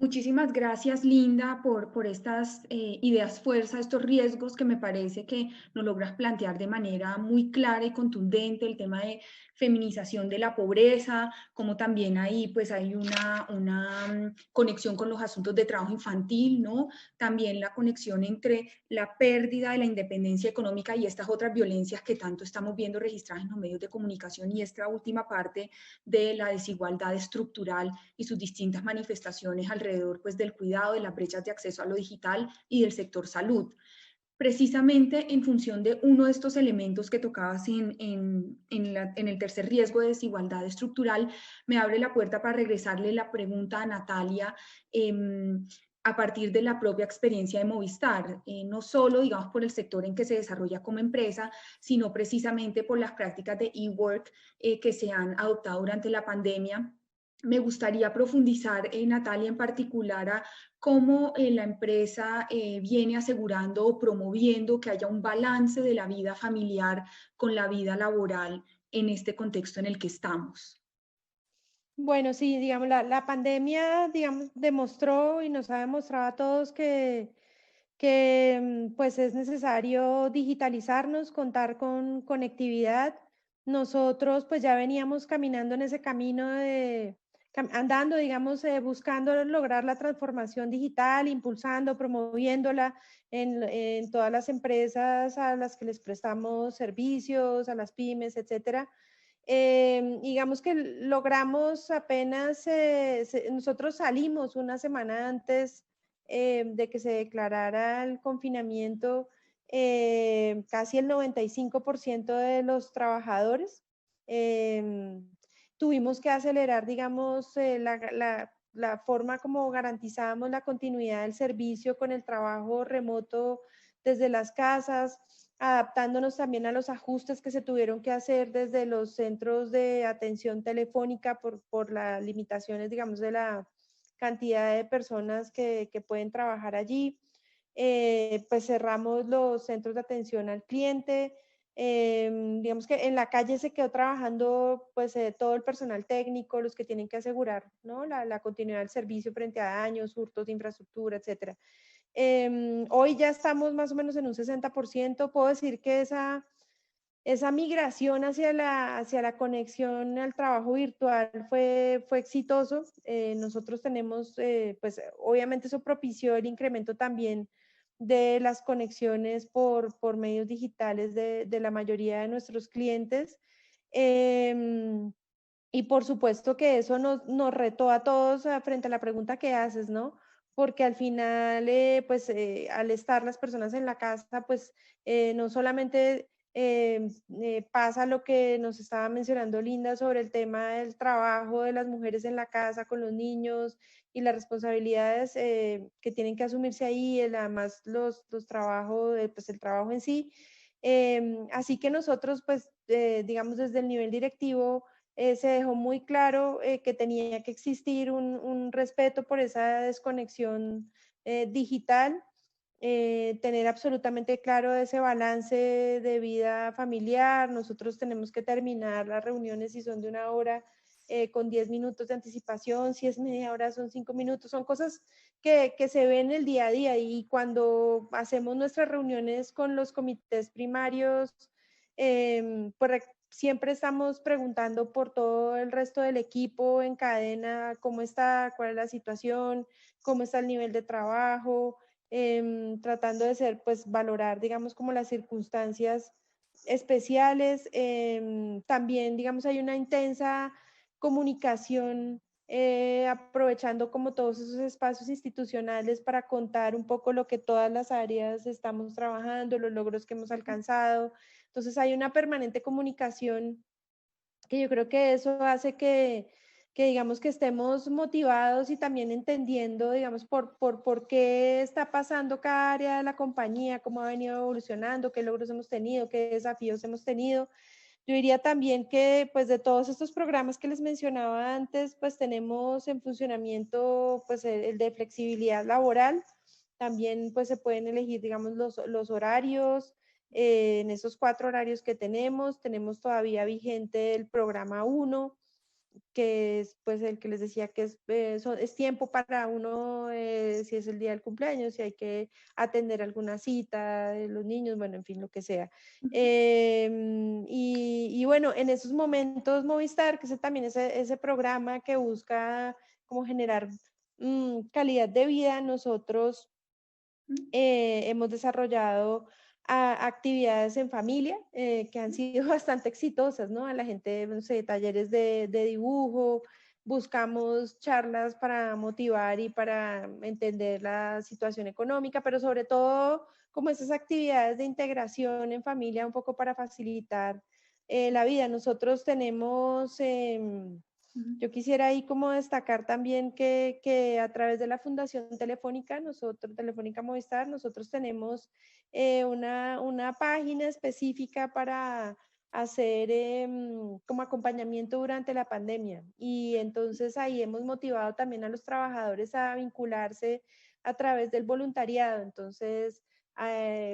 Muchísimas gracias, Linda, por estas ideas fuerza, estos riesgos que me parece que nos logras plantear de manera muy clara y contundente, el tema de feminización de la pobreza, como también ahí pues hay una conexión con los asuntos de trabajo infantil, ¿no? También la conexión entre la pérdida de la independencia económica y estas otras violencias que tanto estamos viendo registradas en los medios de comunicación, y esta última parte de la desigualdad estructural y sus distintas manifestaciones alrededor pues, del cuidado, de las brechas de acceso a lo digital y del sector salud. Precisamente en función de uno de estos elementos que tocabas en el tercer riesgo de desigualdad estructural, me abre la puerta para regresarle la pregunta a Natalia a partir de la propia experiencia de Movistar, no solo, digamos, por el sector en que se desarrolla como empresa, sino precisamente por las prácticas de e-work que se han adoptado durante la pandemia. Me gustaría profundizar, Natalia, en particular a cómo la empresa viene asegurando o promoviendo que haya un balance de la vida familiar con la vida laboral en este contexto en el que estamos. Bueno, sí, digamos, la pandemia, digamos, demostró y nos ha demostrado a todos que pues es necesario digitalizarnos, contar con conectividad. Nosotros pues ya veníamos caminando en ese camino andando, digamos, buscando lograr la transformación digital, impulsando, promoviéndola en todas las empresas a las que les prestamos servicios, a las pymes, etcétera. Digamos que logramos apenas, nosotros salimos una semana antes de que se declarara el confinamiento, casi el 95% de los trabajadores. Tuvimos que acelerar, digamos, la forma como garantizábamos la continuidad del servicio con el trabajo remoto desde las casas, adaptándonos también a los ajustes que se tuvieron que hacer desde los centros de atención telefónica por las limitaciones, digamos, de la cantidad de personas que pueden trabajar allí. Pues cerramos los centros de atención al cliente. Digamos que en la calle se quedó trabajando pues todo el personal técnico, los que tienen que asegurar, ¿no? la continuidad del servicio frente a daños, hurtos de infraestructura, etcétera. Hoy ya estamos más o menos en un 60%. Puedo decir que esa migración hacia la conexión al trabajo virtual fue exitoso. Nosotros tenemos, pues obviamente eso propició el incremento también de las conexiones por medios digitales de la mayoría de nuestros clientes. Y por supuesto que eso nos retó a todos frente a la pregunta que haces, ¿no? Porque al final, pues al estar las personas en la casa, pues no solamente pasa lo que nos estaba mencionando Linda sobre el tema del trabajo de las mujeres en la casa con los niños y las responsabilidades que tienen que asumirse ahí, además los trabajos, pues el trabajo en sí. Así que nosotros, pues, digamos, desde el nivel directivo, se dejó muy claro que tenía que existir un respeto por esa desconexión digital, tener absolutamente claro ese balance de vida familiar. Nosotros tenemos que terminar las reuniones si son de 1 hora con 10 minutos de anticipación, si es media hora son 5 minutos, son cosas que se ven el día a día, y cuando hacemos nuestras reuniones con los comités primarios, pues siempre estamos preguntando por todo el resto del equipo en cadena, cómo está, cuál es la situación, cómo está el nivel de trabajo, tratando de ser, pues valorar, digamos, como las circunstancias especiales. También, digamos, hay una intensa comunicación, aprovechando como todos esos espacios institucionales para contar un poco lo que todas las áreas estamos trabajando, los logros que hemos alcanzado. Entonces hay una permanente comunicación que yo creo que eso hace que digamos que estemos motivados y también entendiendo, digamos, por qué está pasando cada área de la compañía, cómo ha venido evolucionando, qué logros hemos tenido, qué desafíos hemos tenido. Yo diría también que, pues, de todos estos programas que les mencionaba antes, pues tenemos en funcionamiento, pues, el de flexibilidad laboral. También, pues, se pueden elegir, digamos, los horarios. En esos 4 horarios que tenemos todavía vigente el programa 1, que es, pues, el que les decía que es tiempo para uno, si es el día del cumpleaños, si hay que atender alguna cita de los niños, bueno, en fin, lo que sea. Y bueno, en esos momentos Movistar, que es también ese programa que busca como generar calidad de vida, nosotros hemos desarrollado actividades en familia que han sido bastante exitosas, ¿no? A la gente, no sé, talleres de dibujo, buscamos charlas para motivar y para entender la situación económica, pero sobre todo como esas actividades de integración en familia, un poco para facilitar la vida. Nosotros tenemos... yo quisiera ahí como destacar también que a través de la Fundación Telefónica, Telefónica Movistar, nosotros tenemos una página específica para hacer como acompañamiento durante la pandemia. Y entonces ahí hemos motivado también a los trabajadores a vincularse a través del voluntariado. Entonces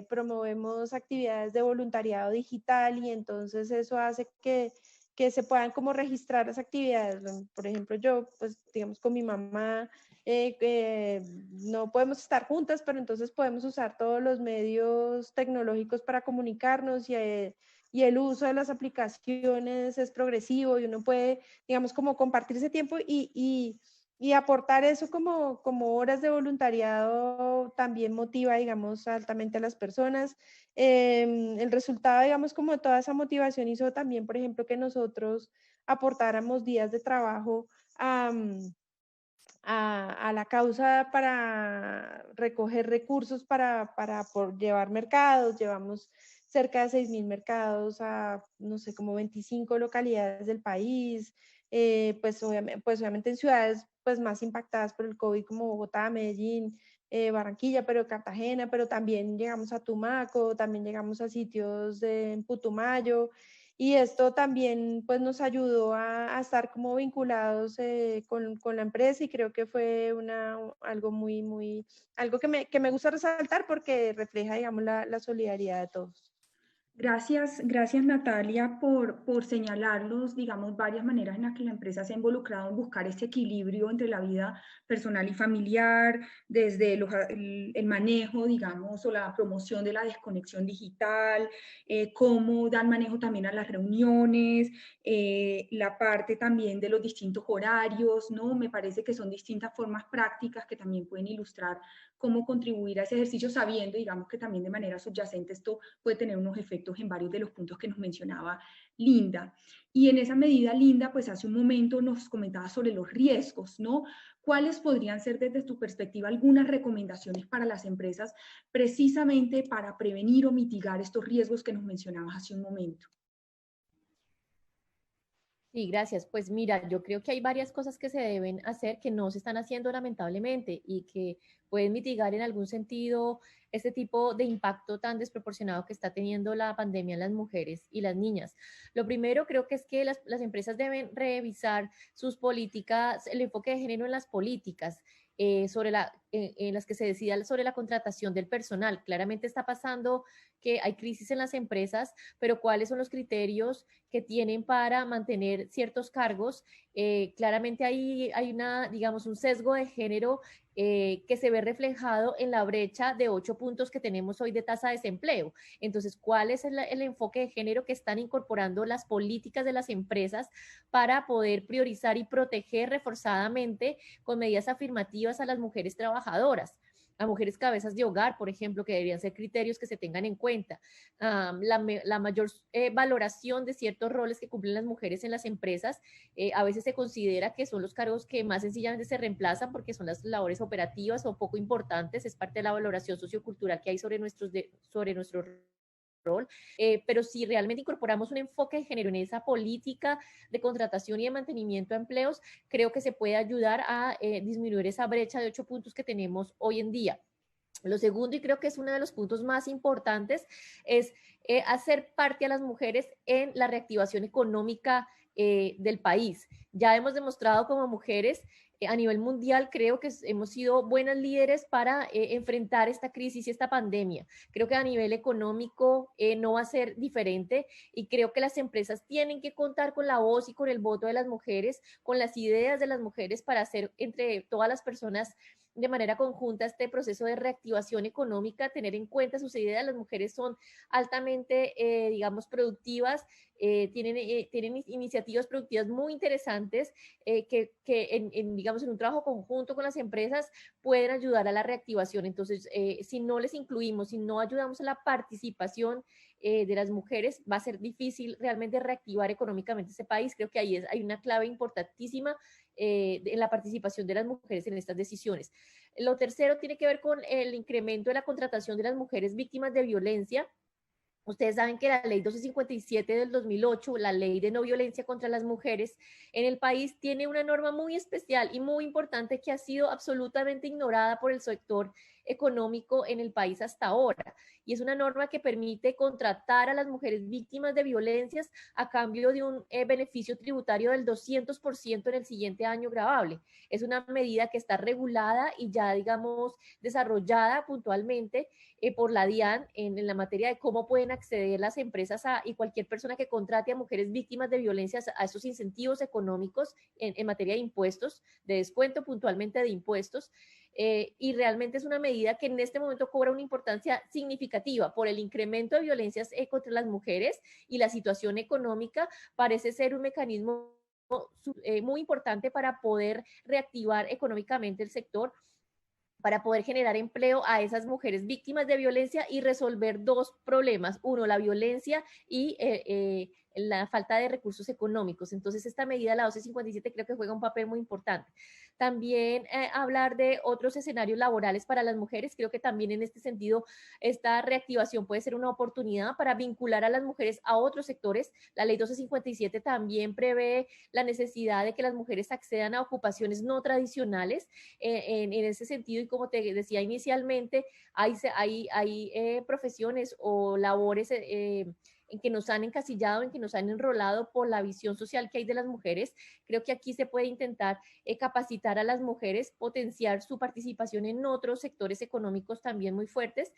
promovemos actividades de voluntariado digital, y entonces eso hace que se puedan como registrar las actividades. Por ejemplo, yo, pues, digamos, con mi mamá, no podemos estar juntas, pero entonces podemos usar todos los medios tecnológicos para comunicarnos, y el uso de las aplicaciones es progresivo, y uno puede, digamos, como compartir ese tiempo y aportar eso como horas de voluntariado también motiva, digamos, altamente a las personas. El resultado, digamos, como de toda esa motivación hizo también, por ejemplo, que nosotros aportáramos días de trabajo a la causa para recoger recursos para llevar mercados. Llevamos cerca de 6.000 mercados a, no sé, como 25 localidades del país, pues obviamente en ciudades pues más impactadas por el COVID, como Bogotá, Medellín, Barranquilla, pero Cartagena, pero también llegamos a Tumaco, también llegamos a sitios en Putumayo, y esto también pues nos ayudó a estar como vinculados con la empresa, y creo que fue algo algo que me gusta resaltar porque refleja, digamos, la solidaridad de todos. Gracias Natalia por señalarlos, digamos, varias maneras en las que la empresa se ha involucrado en buscar este equilibrio entre la vida personal y familiar, desde el manejo, digamos, o la promoción de la desconexión digital, cómo dan manejo también a las reuniones, la parte también de los distintos horarios, ¿no? Me parece que son distintas formas prácticas que también pueden ilustrar cómo contribuir a ese ejercicio, sabiendo, digamos, que también de manera subyacente esto puede tener unos efectos en varios de los puntos que nos mencionaba Linda. Y en esa medida, Linda, pues hace un momento nos comentaba sobre los riesgos, ¿no? ¿Cuáles podrían ser desde tu perspectiva algunas recomendaciones para las empresas precisamente para prevenir o mitigar estos riesgos que nos mencionabas hace un momento? Sí, gracias. Pues mira, yo creo que hay varias cosas que se deben hacer que no se están haciendo lamentablemente y que pueden mitigar en algún sentido este tipo de impacto tan desproporcionado que está teniendo la pandemia en las mujeres y las niñas. Lo primero creo que es que las empresas deben revisar sus políticas, el enfoque de género en las políticas. En las que se decida sobre la contratación del personal. Claramente está pasando que hay crisis en las empresas, pero ¿cuáles son los criterios que tienen para mantener ciertos cargos? Claramente hay digamos, un sesgo de género que se ve reflejado en la brecha de 8 puntos que tenemos hoy de tasa de desempleo. Entonces, ¿cuál es el enfoque de género que están incorporando las políticas de las empresas para poder priorizar y proteger reforzadamente con medidas afirmativas a las mujeres trabajadoras? A mujeres cabezas de hogar, por ejemplo, que deberían ser criterios que se tengan en cuenta. La mayor valoración de ciertos roles que cumplen las mujeres en las empresas, a veces se considera que son los cargos que más sencillamente se reemplazan porque son las labores operativas o poco importantes, es parte de la valoración sociocultural que hay sobre nuestro rol, pero si realmente incorporamos un enfoque de género en esa política de contratación y de mantenimiento de empleos, creo que se puede ayudar a disminuir esa brecha de 8 puntos que tenemos hoy en día. Lo segundo, y creo que es uno de los puntos más importantes, es hacer parte a las mujeres en la reactivación económica del país. Ya hemos demostrado como mujeres a nivel mundial, creo que hemos sido buenas líderes para enfrentar esta crisis y esta pandemia. Creo que a nivel económico no va a ser diferente y creo que las empresas tienen que contar con la voz y con el voto de las mujeres, con las ideas de las mujeres para hacer entre todas las personas de manera conjunta este proceso de reactivación económica, tener en cuenta sus ideas. Las mujeres son altamente, digamos, productivas, tienen iniciativas productivas muy interesantes que digamos, en un trabajo conjunto con las empresas pueden ayudar a la reactivación. Entonces, si no les incluimos, si no ayudamos a la participación de las mujeres, va a ser difícil realmente reactivar económicamente ese país. Creo que ahí hay una clave importantísima en la participación de las mujeres en estas decisiones. Lo tercero tiene que ver con el incremento de la contratación de las mujeres víctimas de violencia. Ustedes saben que la ley 1257 del 2008, la ley de no violencia contra las mujeres en el país, tiene una norma muy especial y muy importante que ha sido absolutamente ignorada por el sector económico en el país hasta ahora. Y es una norma que permite contratar a las mujeres víctimas de violencias a cambio de un beneficio tributario del 200% en el siguiente año gravable. Es una medida que está regulada y ya, digamos, desarrollada puntualmente por la DIAN en la materia de cómo pueden acceder las empresas y cualquier persona que contrate a mujeres víctimas de violencia a esos incentivos económicos en materia de impuestos, de descuento puntualmente de impuestos. Y realmente es una medida que en este momento cobra una importancia significativa por el incremento de violencias contra las mujeres y la situación económica. Parece ser un mecanismo muy importante para poder reactivar económicamente el sector, para poder generar empleo a esas mujeres víctimas de violencia y resolver dos problemas. Uno, la violencia y la falta de recursos económicos. Entonces, esta medida, la 1257, creo que juega un papel muy importante. También hablar de otros escenarios laborales para las mujeres. Creo que también en este sentido, esta reactivación puede ser una oportunidad para vincular a las mujeres a otros sectores. La ley 1257 también prevé la necesidad de que las mujeres accedan a ocupaciones no tradicionales. En ese sentido, y como te decía inicialmente, hay profesiones o labores en que nos han encasillado, en que nos han enrolado por la visión social que hay de las mujeres. Creo que aquí se puede intentar capacitar a las mujeres, potenciar su participación en otros sectores económicos también muy fuertes.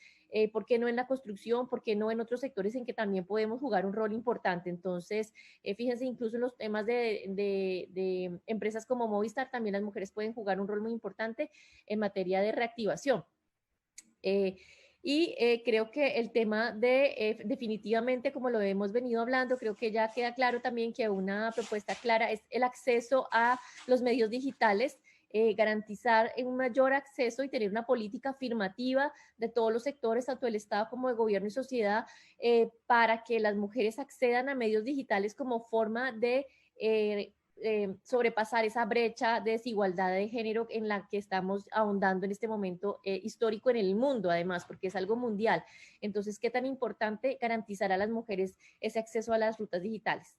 ¿Por qué no en la construcción? ¿Por qué no en otros sectores en que también podemos jugar un rol importante? Entonces, fíjense, incluso en los temas de empresas como Movistar, también las mujeres pueden jugar un rol muy importante en materia de reactivación. Creo que el tema definitivamente, como lo hemos venido hablando, creo que ya queda claro también que una propuesta clara es el acceso a los medios digitales. garantizar un mayor acceso y tener una política afirmativa de todos los sectores, tanto del Estado como de gobierno y sociedad, para que las mujeres accedan a medios digitales como forma de sobrepasar esa brecha de desigualdad de género en la que estamos ahondando en este momento histórico en el mundo, además, porque es algo mundial. Entonces, ¿qué tan importante garantizar a las mujeres ese acceso a las rutas digitales?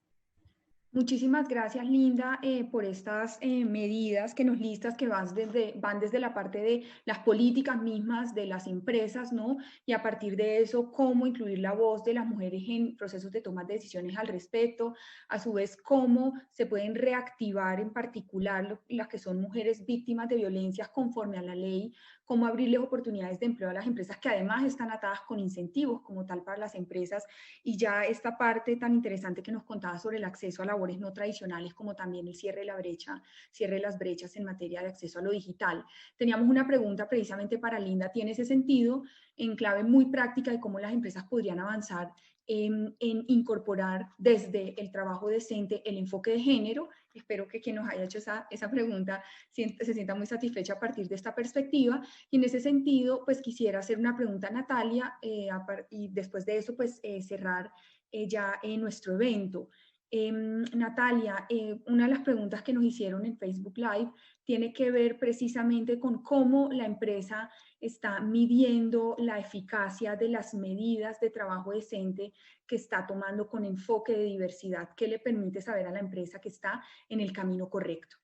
Muchísimas gracias, Linda, por estas medidas que nos listas, que van desde la parte de las políticas mismas de las empresas, ¿no? Y a partir de eso, cómo incluir la voz de las mujeres en procesos de toma de decisiones al respecto, a su vez, cómo se pueden reactivar en particular las que son mujeres víctimas de violencias conforme a la ley, cómo abrirles oportunidades de empleo a las empresas que además están atadas con incentivos como tal para las empresas, y ya esta parte tan interesante que nos contaba sobre el acceso a labores no tradicionales, como también el cierre de las brechas en materia de acceso a lo digital. Teníamos una pregunta precisamente para Linda, tiene ese sentido, en clave muy práctica de cómo las empresas podrían avanzar en incorporar desde el trabajo decente el enfoque de género. Espero que quien nos haya hecho esa pregunta se sienta muy satisfecha a partir de esta perspectiva. Y en ese sentido, pues quisiera hacer una pregunta a Natalia y después de eso, pues cerrar ya nuestro evento. Natalia, una de las preguntas que nos hicieron en Facebook Live tiene que ver precisamente con cómo la empresa está midiendo la eficacia de las medidas de trabajo decente que está tomando con enfoque de diversidad, que le permite saber a la empresa que está en el camino correcto.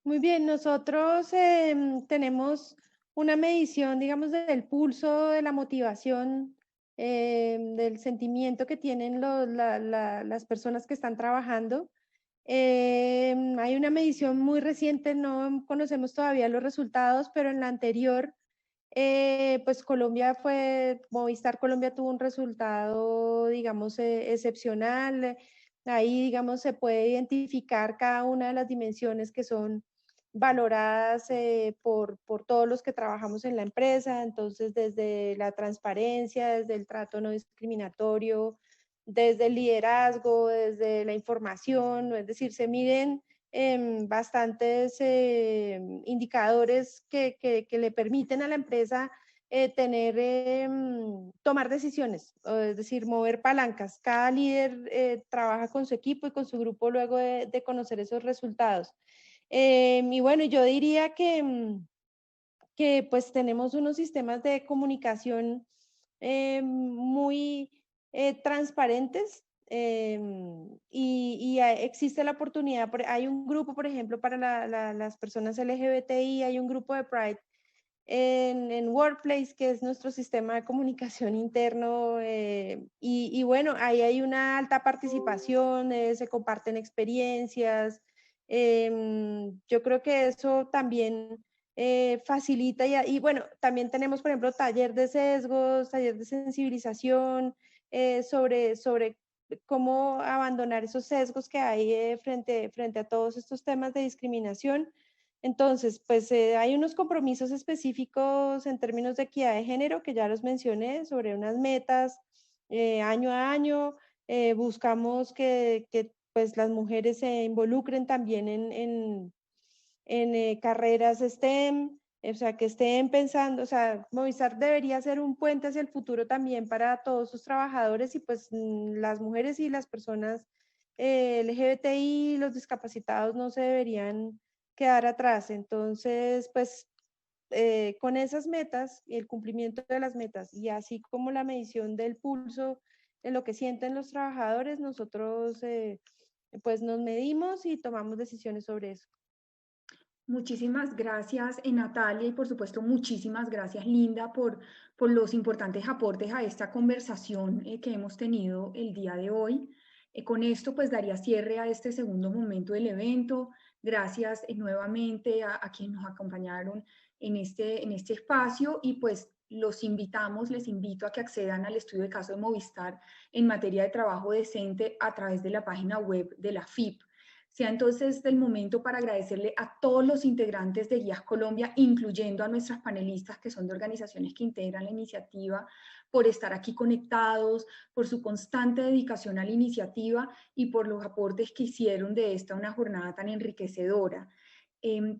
Muy bien, nosotros tenemos una medición, digamos, del pulso, de la motivación, del sentimiento que tienen las personas que están trabajando. Hay una medición muy reciente, no conocemos todavía los resultados, pero en la anterior, pues Movistar Colombia tuvo un resultado, digamos, excepcional. Ahí, digamos, se puede identificar cada una de las dimensiones que son valoradas por todos los que trabajamos en la empresa. Entonces, desde la transparencia, desde el trato no discriminatorio, desde el liderazgo, desde la información, es decir, se miden bastantes indicadores que le permiten a la empresa tomar decisiones, es decir, mover palancas. Cada líder trabaja con su equipo y con su grupo luego de conocer esos resultados. Y bueno, yo diría que pues tenemos unos sistemas de comunicación muy transparentes, y existe la oportunidad, hay un grupo, por ejemplo, para las personas LGBTI, hay un grupo de Pride en Workplace, que es nuestro sistema de comunicación interno, y bueno, ahí hay una alta participación, se comparten experiencias. Yo creo que eso también facilita y bueno, también tenemos, por ejemplo, taller de sesgos, taller de sensibilización sobre cómo abandonar esos sesgos que hay frente a todos estos temas de discriminación. Entonces, pues hay unos compromisos específicos en términos de equidad de género que ya los mencioné, sobre unas metas año a año. Buscamos que pues las mujeres se involucren también en carreras STEM, o sea, que estén pensando, o sea, Movistar debería ser un puente hacia el futuro también para todos sus trabajadores, y pues las mujeres y las personas LGBTI, los discapacitados, no se deberían quedar atrás. Entonces, pues con esas metas y el cumplimiento de las metas, y así como la medición del pulso de lo que sienten los trabajadores, nosotros pues nos medimos y tomamos decisiones sobre eso. Muchísimas gracias, Natalia, y por supuesto muchísimas gracias, Linda, por los importantes aportes a esta conversación que hemos tenido el día de hoy. Con esto pues daría cierre a este segundo momento del evento. Gracias nuevamente a quienes nos acompañaron en este espacio, y pues les invito a que accedan al estudio de caso de Movistar en materia de trabajo decente a través de la página web de la FIP. Sea entonces el momento para agradecerle a todos los integrantes de Guías Colombia, incluyendo a nuestras panelistas que son de organizaciones que integran la iniciativa, por estar aquí conectados, por su constante dedicación a la iniciativa y por los aportes que hicieron de esta una jornada tan enriquecedora.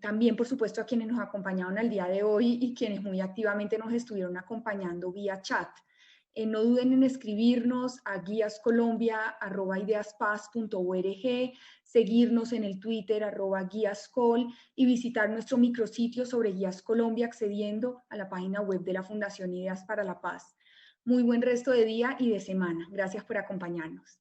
También, por supuesto, a quienes nos acompañaron al día de hoy y quienes muy activamente nos estuvieron acompañando vía chat. No duden en escribirnos a guiascolombia@ideaspaz.org, seguirnos en el Twitter @guiascol y visitar nuestro micrositio sobre Guías Colombia accediendo a la página web de la Fundación Ideas para la Paz. Muy buen resto de día y de semana. Gracias por acompañarnos.